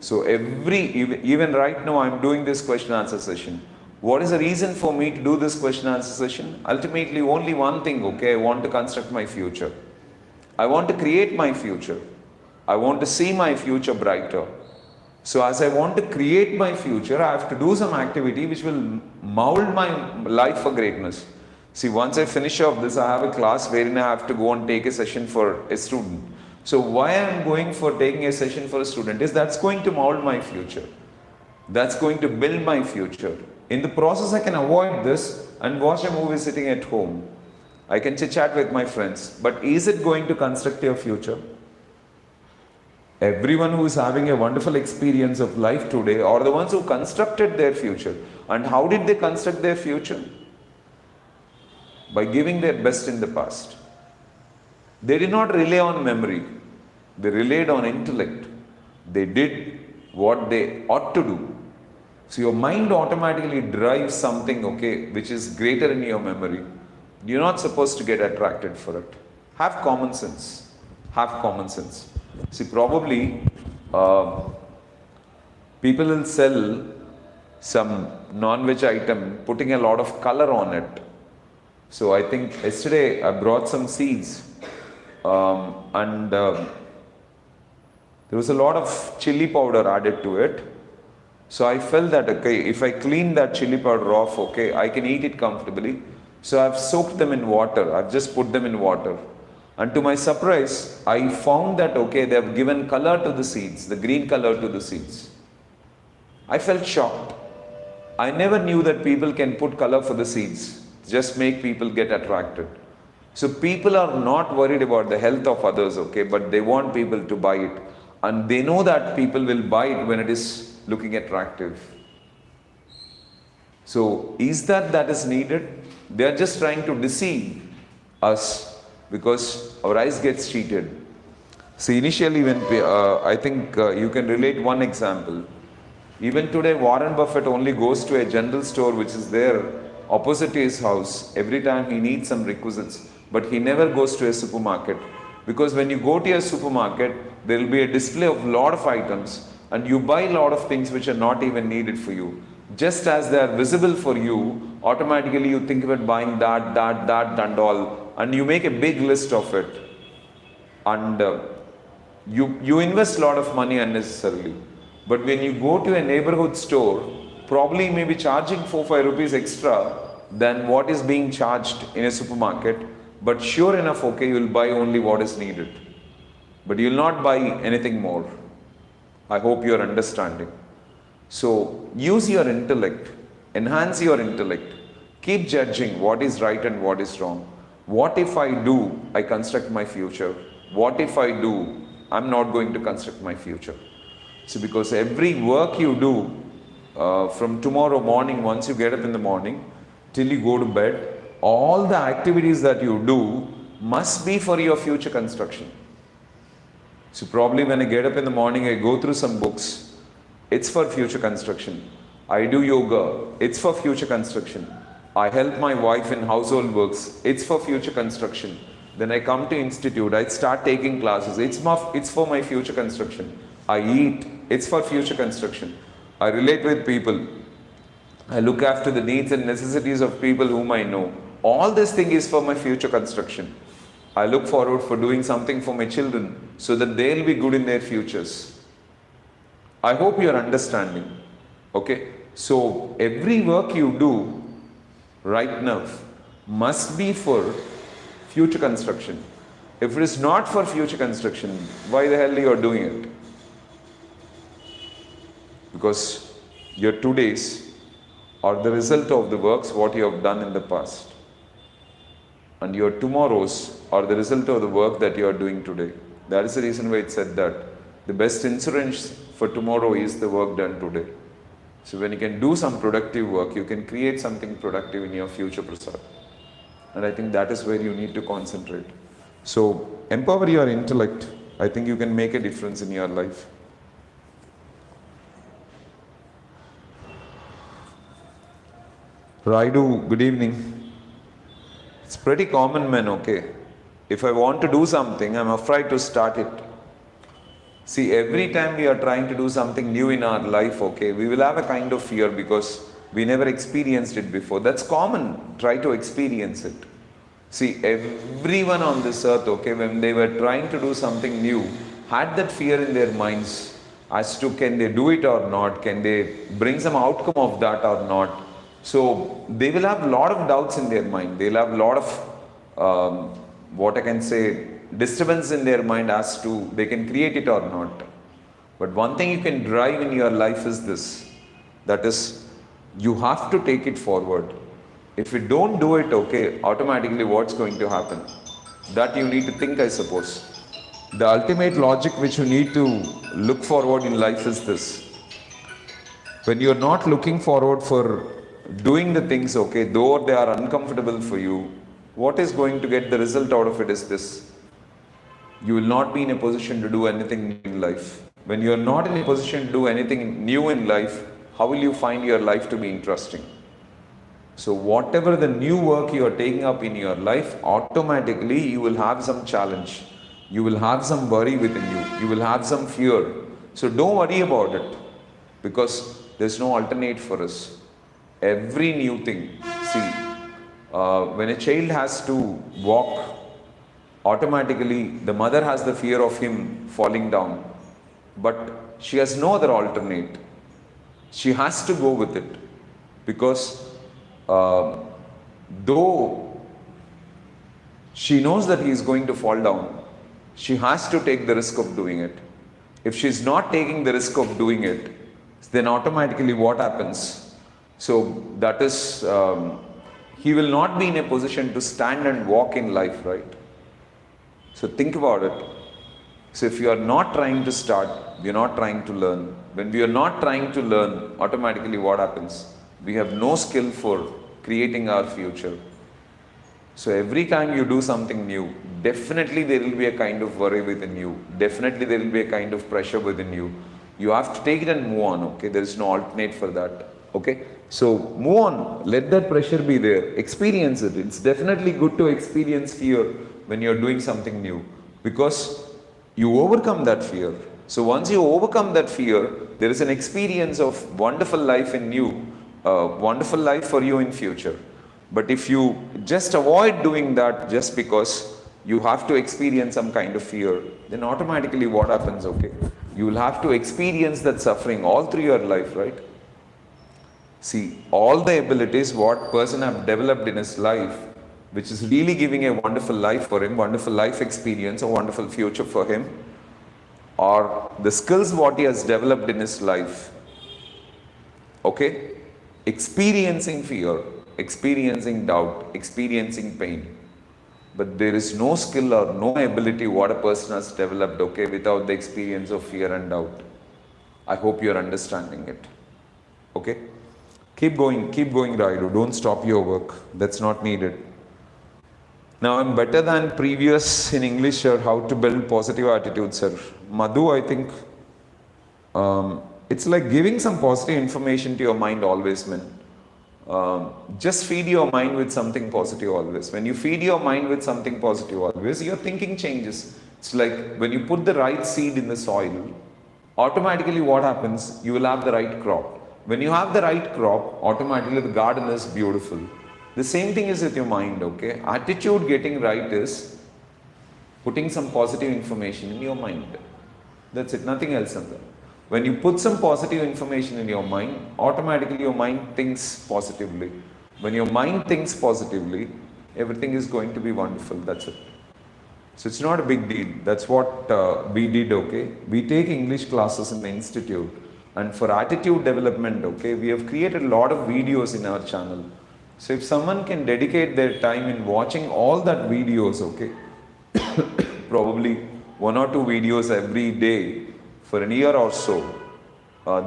So even right now I'm doing this question answer session. What is the reason for me to do this question answer session? Ultimately only one thing, okay, I want to construct my future. I want to create my future. I want to see my future brighter. So as I want to create my future, I have to do some activity which will mold my life for greatness. See, once I finish off this, I have a class wherein I have to go and take a session for a student. So why I am going for taking a session for a student is that's going to mold my future. That's going to build my future. In the process, I can avoid this and watch a movie sitting at home. I can chit-chat with my friends. But is it going to construct your future? Everyone who is having a wonderful experience of life today are the ones who constructed their future. And how did they construct their future? By giving their best in the past. They did not rely on memory. They relied on intellect. They did what they ought to do. So your mind automatically drives something, okay, which is greater in your memory. You're not supposed to get attracted for it. Have common sense. Have common sense. See, probably people will sell some non-veg item putting a lot of color on it. So I think yesterday I brought some seeds and there was a lot of chili powder added to it. So I felt that, okay, if I clean that chili powder off, okay, I can eat it comfortably. So I've soaked them in water. I've just put them in water. And to my surprise, I found that, okay, they have given color to the seeds, the green color to the seeds. I felt shocked. I never knew that people can put color for the seeds, just make people get attracted. So people are not worried about the health of others, okay, but they want people to buy it. And they know that people will buy it when it is looking attractive. So is that is needed? They are just trying to deceive us because our eyes gets cheated. See, initially when I think you can relate one example. Even today Warren Buffett only goes to a general store which is there opposite to his house every time he needs some requisites, but he never goes to a supermarket, because when you go to a supermarket there will be a display of lot of items and you buy a lot of things which are not even needed for you. Just as they are visible for you, automatically you think about buying that and all, and you make a big list of it, and you invest a lot of money unnecessarily. But when you go to a neighborhood store, probably may be charging 4-5 rupees extra than what is being charged in a supermarket, but sure enough, okay, you will buy only what is needed, but you will not buy anything more. I hope you are understanding. So use your intellect, enhance your intellect, keep judging what is right and what is wrong. What if I do, I construct my future? What if I do, I'm not going to construct my future? So because every work you do from tomorrow morning, once you get up in the morning till you go to bed, all the activities that you do must be for your future construction. So probably when I get up in the morning, I go through some books. It's for future construction. I do yoga. It's for future construction. I help my wife in household works. It's for future construction. Then I come to institute. I start taking classes. It's for my future construction. I eat. It's for future construction. I relate with people. I look after the needs and necessities of people whom I know. All this thing is for my future construction. I look forward for doing something for my children so that they'll be good in their futures. I hope you are understanding. Okay? So every work you do right now must be for future construction. If it is not for future construction, why the hell you are doing it? Because your todays are the result of the works what you have done in the past. And your tomorrows are the result of the work that you are doing today. That is the reason why it said that the best insurance for tomorrow is the work done today. So when you can do some productive work, you can create something productive in your future, Prasad. And I think that is where you need to concentrate. So empower your intellect. I think you can make a difference in your life. Raidu, good evening. It's pretty common, man, okay? If I want to do something, I'm afraid to start it. See, every time we are trying to do something new in our life, okay, we will have a kind of fear because we never experienced it before. That's common. Try to experience it. See, everyone on this earth, okay, when they were trying to do something new, had that fear in their minds as to can they do it or not, can they bring some outcome of that or not. So they will have a lot of doubts in their mind. They'll have a lot of, what I can say, disturbance in their mind as to they can create it or not. But one thing you can drive in your life is this. That is, you have to take it forward. If you don't do it, okay, automatically what's going to happen? That you need to think, I suppose. The ultimate logic which you need to look forward in life is this. When you're not looking forward for doing the things, okay, though they are uncomfortable for you, what is going to get the result out of it is this. You will not be in a position to do anything new in life. When you are not in a position to do anything new in life, how will you find your life to be interesting? So whatever the new work you are taking up in your life, automatically you will have some challenge. You will have some worry within you. You will have some fear. So don't worry about it, because there's no alternate for us. Every new thing, see, when a child has to walk, automatically the mother has the fear of him falling down, but she has no other alternate. She has to go with it, because though she knows that he is going to fall down, she has to take the risk of doing it. If she is not taking the risk of doing it, then automatically what happens? So that is, he will not be in a position to stand and walk in life, right? So think about it. So if you are not trying to start, we are not trying to learn. When we are not trying to learn, automatically what happens? We have no skill for creating our future. So every time you do something new, definitely there will be a kind of worry within you. Definitely there will be a kind of pressure within you. You have to take it and move on, okay? There is no alternate for that, okay? So move on, let that pressure be there, experience it. It's definitely good to experience fear when you're doing something new, because you overcome that fear. So once you overcome that fear, there is an experience of wonderful life in you, wonderful life for you in future. But if you just avoid doing that just because you have to experience some kind of fear, then automatically what happens, okay? You will have to experience that suffering all through your life, right? See, all the abilities what person have developed in his life, which is really giving a wonderful life for him, wonderful life experience, a wonderful future for him, or the skills what he has developed in his life, okay? Experiencing fear, experiencing doubt, experiencing pain. But there is no skill or no ability what a person has developed, okay, without the experience of fear and doubt. I hope you are understanding it, okay? Keep going, Raidu. Don't stop your work. That's not needed. Now I'm better than previous in English, sir. How to build positive attitude, sir. Madhu, I think it's like giving some positive information to your mind always, man. Just feed your mind with something positive always. When you feed your mind with something positive always, your thinking changes. It's like when you put the right seed in the soil, automatically what happens? You will have the right crop. When you have the right crop, automatically the garden is beautiful. The same thing is with your mind, okay? Attitude getting right is putting some positive information in your mind. That's it, nothing else than that. When you put some positive information in your mind, automatically your mind thinks positively. When your mind thinks positively, everything is going to be wonderful. That's it. So it's not a big deal. That's what we did, okay? We take English classes in the institute. And for attitude development, okay, we have created a lot of videos in our channel. So if someone can dedicate their time in watching all that videos, okay, probably 1 or 2 videos every day for a year or so,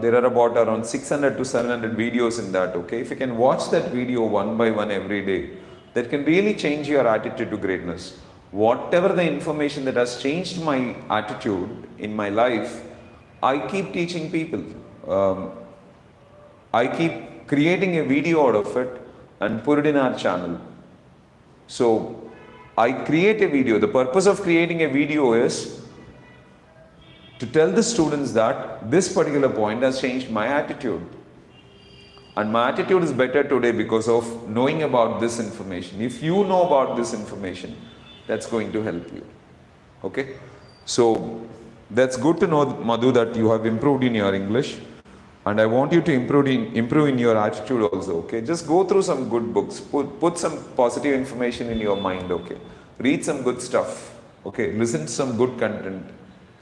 there are about around 600 to 700 videos in that, okay? If you can watch that video one by one every day, that can really change your attitude to greatness. Whatever the information that has changed my attitude in my life, I keep teaching people. I keep creating a video out of it and put it in our channel. So I create a video. The purpose of creating a video is to tell the students that this particular point has changed my attitude. And my attitude is better today because of knowing about this information. If you know about this information, that's going to help you. Okay? So that's good to know, Madhu, that you have improved in your English. And I want you to improve in your attitude also, okay? Just go through some good books. Put some positive information in your mind, okay? Read some good stuff, okay? Listen to some good content.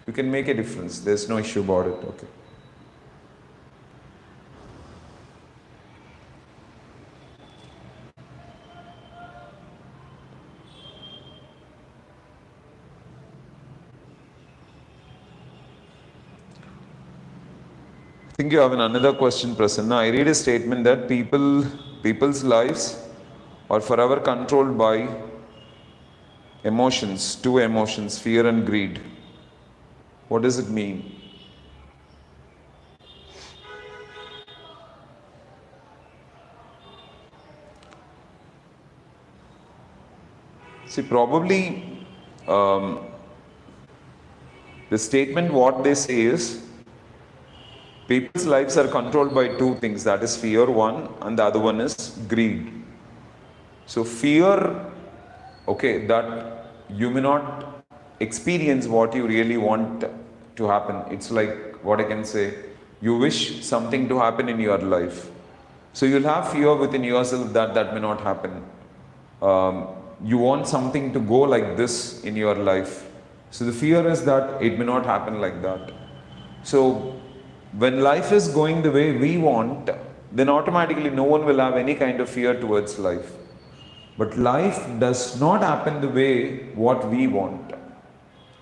You can make a difference. There's no issue about it, okay? I think you have another question, Prasanna. I read a statement that people's lives are forever controlled by emotions, 2 emotions, fear and greed. What does it mean? See, probably the statement what they say is, people's lives are controlled by 2 things, that is fear, one, and the other one is greed. So fear, okay, that you may not experience what you really want to happen. It's like, what I can say, you wish something to happen in your life. So you'll have fear within yourself that may not happen. You want something to go like this in your life. So the fear is that it may not happen like that. So when life is going the way we want, then automatically no one will have any kind of fear towards life. But life does not happen the way what we want.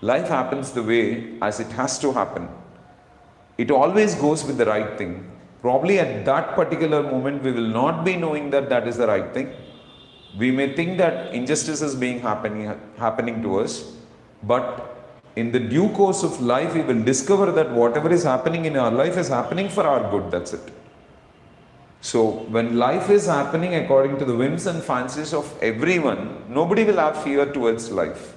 Life happens the way as it has to happen. It always goes with the right thing. Probably at that particular moment we will not be knowing that that is the right thing. We may think that injustice is happening to us, but in the due course of life, we will discover that whatever is happening in our life is happening for our good. That's it. So when life is happening according to the whims and fancies of everyone, nobody will have fear towards life.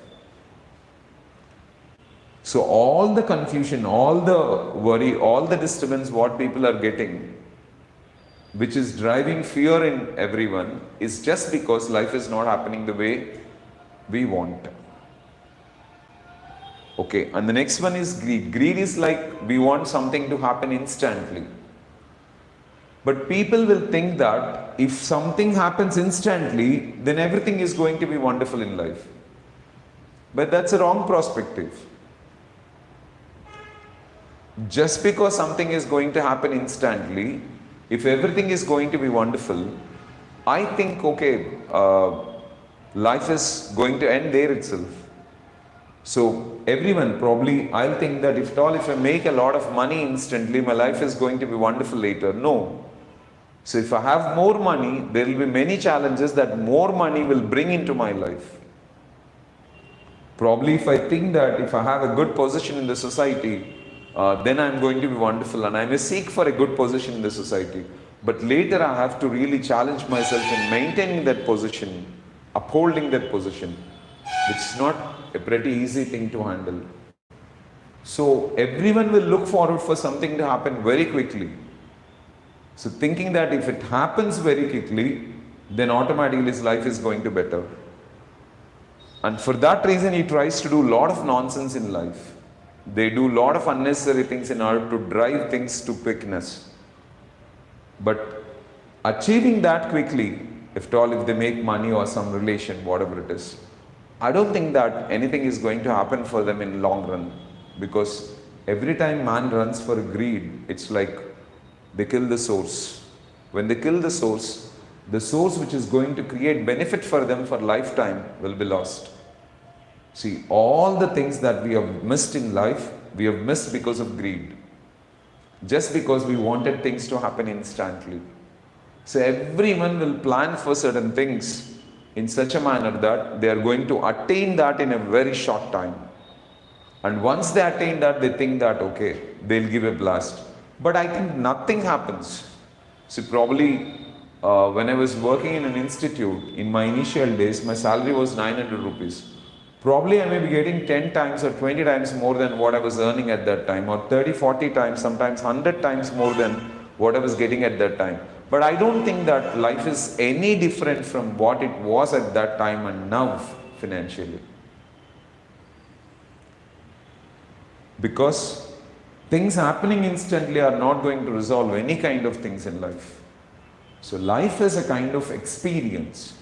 So all the confusion, all the worry, all the disturbance what people are getting, which is driving fear in everyone, is just because life is not happening the way we want. Okay, and the next one is greed. Greed is like we want something to happen instantly. But people will think that if something happens instantly, then everything is going to be wonderful in life. But that's a wrong perspective. Just because something is going to happen instantly, if everything is going to be wonderful, I think, okay, life is going to end there itself. So everyone probably, I'll think that if I make a lot of money instantly, my life is going to be wonderful later. No. So if I have more money, there will be many challenges that more money will bring into my life. Probably if I think that if I have a good position in the society, then I'm going to be wonderful and I may seek for a good position in the society. But later I have to really challenge myself in maintaining that position, upholding that position, which is not a pretty easy thing to handle. So everyone will look forward for something to happen very quickly. So thinking that if it happens very quickly, then automatically his life is going to be better. And for that reason, he tries to do a lot of nonsense in life. They do a lot of unnecessary things in order to drive things to quickness. But achieving that quickly if at all, if they make money or some relation, whatever it is. I don't think that anything is going to happen for them in long run, because every time man runs for greed, it's like they kill the source. When they kill the source which is going to create benefit for them for lifetime will be lost. See, all the things that we have missed in life, we have missed because of greed. Just because we wanted things to happen instantly. So everyone will plan for certain things in such a manner that they are going to attain that in a very short time. And once they attain that, they think that, okay, they'll give a blast. But I think nothing happens. So probably when I was working in an institute, in my initial days, my salary was 900 rupees. Probably I may be getting 10 times or 20 times more than what I was earning at that time, or 30, 40 times, sometimes 100 times more than what I was getting at that time. But I don't think that life is any different from what it was at that time and now financially. Because things happening instantly are not going to resolve any kind of things in life. So life is a kind of experience.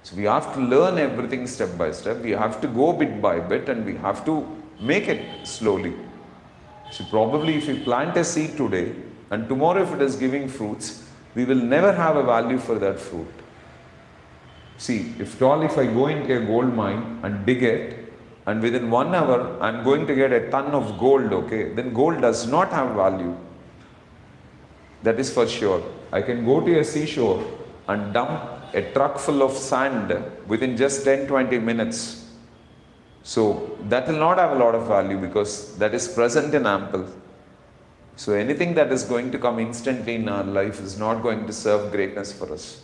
So we have to learn everything step by step. We have to go bit by bit, and we have to make it slowly. So probably if we plant a seed today and tomorrow if it is giving fruits, we will never have a value for that fruit. See, if I go into a gold mine and dig it, and within 1 hour I am going to get a ton of gold, okay, then gold does not have value. That is for sure. I can go to a seashore and dump a truck full of sand within just 10-20 minutes. So that will not have a lot of value because that is present in ample. So anything that is going to come instantly in our life is not going to serve greatness for us.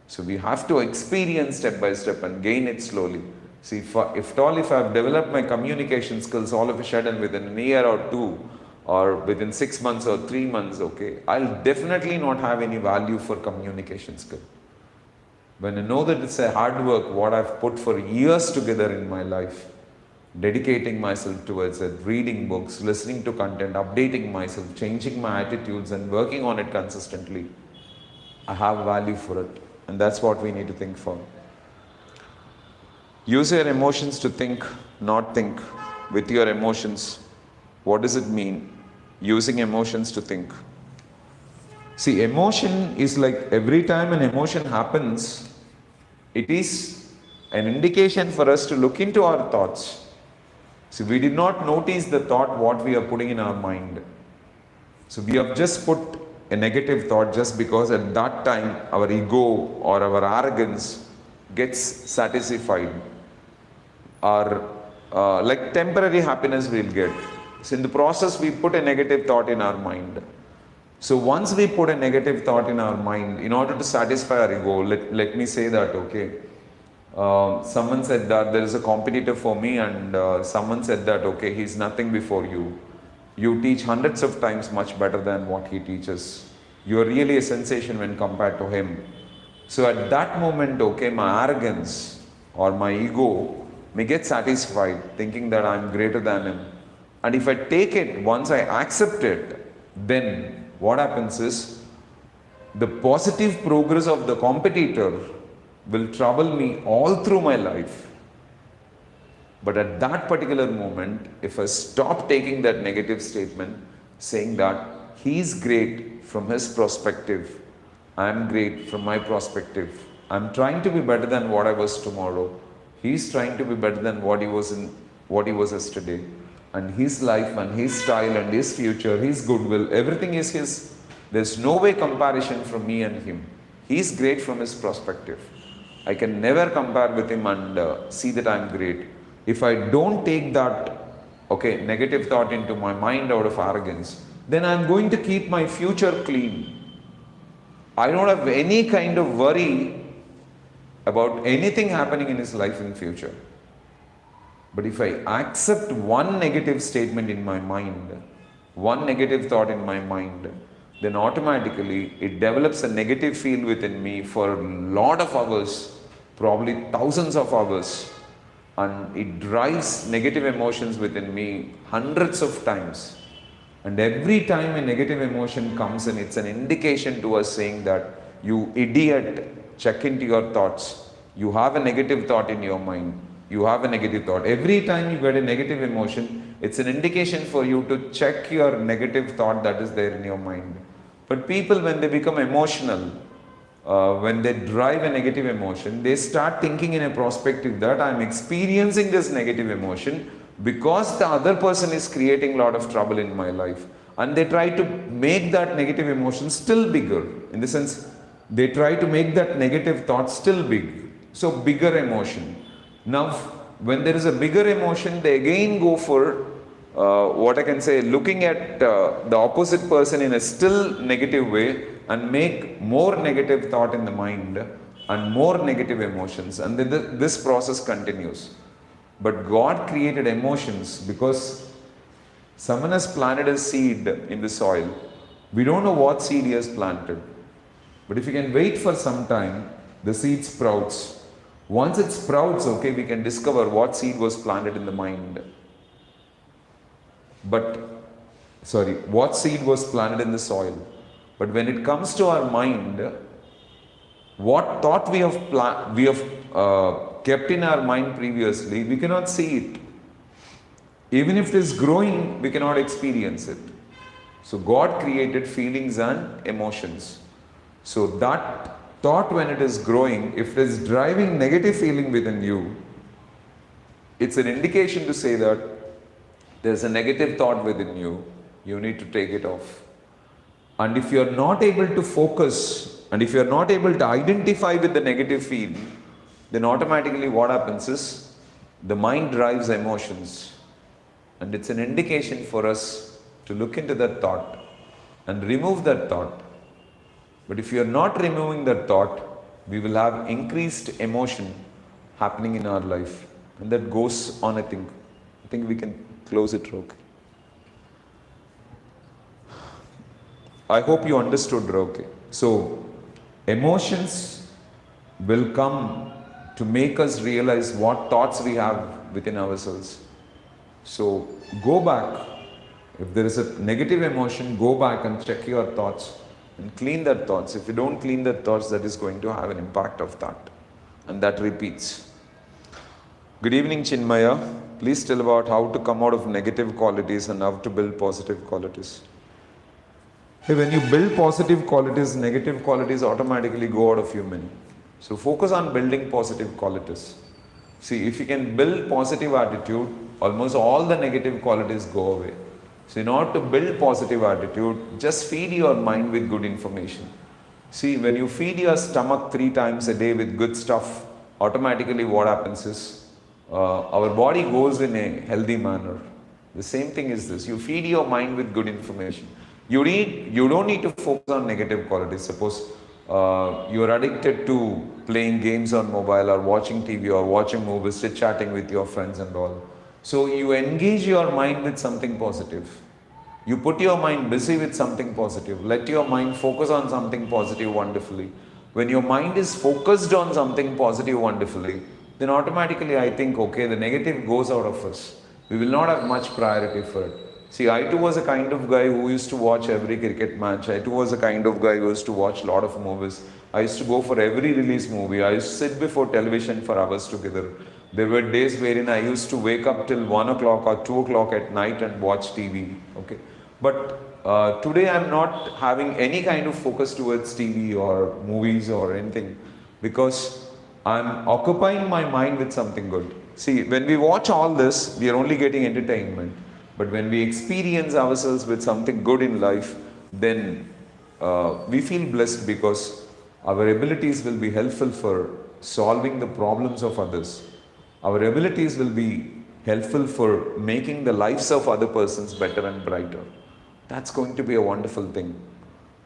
So we have to experience step by step and gain it slowly. See, if I have developed my communication skills all of a sudden within a year or two, or within 6 months or 3 months, okay, I'll definitely not have any value for communication skill. When I know that it's a hard work, what I've put for years together in my life, dedicating myself towards it, reading books, listening to content, updating myself, changing my attitudes and working on it consistently, I have value for it. And that's what we need to think for. Use your emotions to think, not think with your emotions. What does it mean? Using emotions to think. See, emotion is like every time an emotion happens, it is an indication for us to look into our thoughts. See, we did not notice the thought what we are putting in our mind. So we have just put a negative thought just because at that time our ego or our arrogance gets satisfied. Or like temporary happiness we'll get. So in the process we put a negative thought in our mind. So once we put a negative thought in our mind, in order to satisfy our ego, let me say that, okay, someone said that there is a competitor for me, and someone said that, okay, he's nothing before you. You teach hundreds of times much better than what he teaches. You are really a sensation when compared to him. So at that moment, okay, my arrogance or my ego may get satisfied thinking that I'm greater than him. And if I take it, once I accept it, then what happens is the positive progress of the competitor will trouble me all through my life. But at that particular moment, if I stop taking that negative statement, saying that he's great from his perspective, I'm great from my perspective, I'm trying to be better than what I was tomorrow, he's trying to be better than what he was yesterday, and his life and his style and his future, his goodwill, everything is his. There's no way comparison from me and him. He's great from his perspective. I can never compare with him and see that I'm great. If I don't take that, okay, negative thought into my mind out of arrogance, then I'm going to keep my future clean. I don't have any kind of worry about anything happening in his life in future. But if I accept one negative statement in my mind, one negative thought in my mind, then automatically it develops a negative feel within me for a lot of hours, probably thousands of hours, and it drives negative emotions within me hundreds of times. And every time a negative emotion comes in, it's an indication to us saying that You idiot, check into your thoughts. You have a negative thought in your mind. You have a negative thought. Every time you get a negative emotion, it's an indication for you to check your negative thought that is there in your mind. But people, when they become emotional, when they drive a negative emotion, they start thinking in a perspective that I'm experiencing this negative emotion because the other person is creating a lot of trouble in my life. And they try to make that negative emotion still bigger. In the sense, they try to make that negative thought still big. So, bigger emotion. Now, when there is a bigger emotion, they again go for what I can say, looking at the opposite person in a still negative way and make more negative thought in the mind and more negative emotions, and then this process continues. But God created emotions because someone has planted a seed in the soil. We don't know what seed he has planted, but if you can wait for some time, the seed sprouts. Once it sprouts, okay, we can discover what seed was planted in the mind. What seed was planted in the soil. But when it comes to our mind, what thought we have kept in our mind previously, we cannot see it. Even if it is growing, we cannot experience it. So God created feelings and emotions. So that thought, when it is growing, if it is driving negative feeling within you, it's an indication to say that there's a negative thought within you, you need to take it off. And if you're not able to focus, and if you're not able to identify with the negative feeling, then automatically what happens is, the mind drives emotions. And it's an indication for us to look into that thought and remove that thought. But if you're not removing that thought, we will have increased emotion happening in our life. And that goes on, I think we can close it, Roke. I hope you understood, Roke. So, emotions will come to make us realize what thoughts we have within ourselves. So, go back. If there is a negative emotion, go back and check your thoughts and clean that thoughts. If you don't clean that thoughts, that is going to have an impact of that. And that repeats. Good evening, Chinmaya. Please tell about how to come out of negative qualities and how to build positive qualities. Hey, when you build positive qualities, negative qualities automatically go out of you, man. So focus on building positive qualities. See, if you can build positive attitude, almost all the negative qualities go away. So in order to build positive attitude, just feed your mind with good information. See, when you feed your stomach 3 times a day with good stuff, automatically what happens is, our body goes in a healthy manner. The same thing is this. You feed your mind with good information. You don't need to focus on negative qualities. Suppose you're addicted to playing games on mobile or watching TV or watching movies, chit-chatting with your friends and all. So you engage your mind with something positive. You put your mind busy with something positive. Let your mind focus on something positive wonderfully. When your mind is focused on something positive wonderfully, then automatically I think, okay, the negative goes out of us. We will not have much priority for it. See, I too was a kind of guy who used to watch every cricket match. I too was a kind of guy who used to watch a lot of movies. I used to go for every release movie. I used to sit before television for hours together. There were days wherein I used to wake up till 1 o'clock or 2 o'clock at night and watch TV. Okay, but today I'm not having any kind of focus towards TV or movies or anything, because I'm occupying my mind with something good. See, when we watch all this, we are only getting entertainment. But when we experience ourselves with something good in life, then we feel blessed, because our abilities will be helpful for solving the problems of others. Our abilities will be helpful for making the lives of other persons better and brighter. That's going to be a wonderful thing.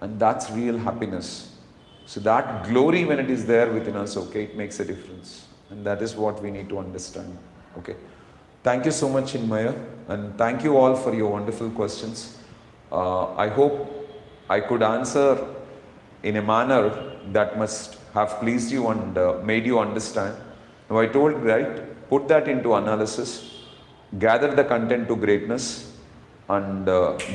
And that's real happiness. So that glory, when it is there within us, okay, it makes a difference. And that is what we need to understand. Okay. Thank you so much, Chinmaya. And thank you all for your wonderful questions. I hope I could answer in a manner that must have pleased you and made you understand. Now I told, right, put that into analysis, gather the content to greatness, and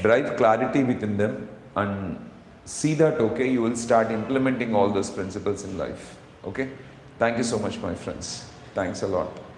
drive clarity within them, and see that, okay, you will start implementing all those principles in life. Okay, thank you so much, my friends. Thanks a lot.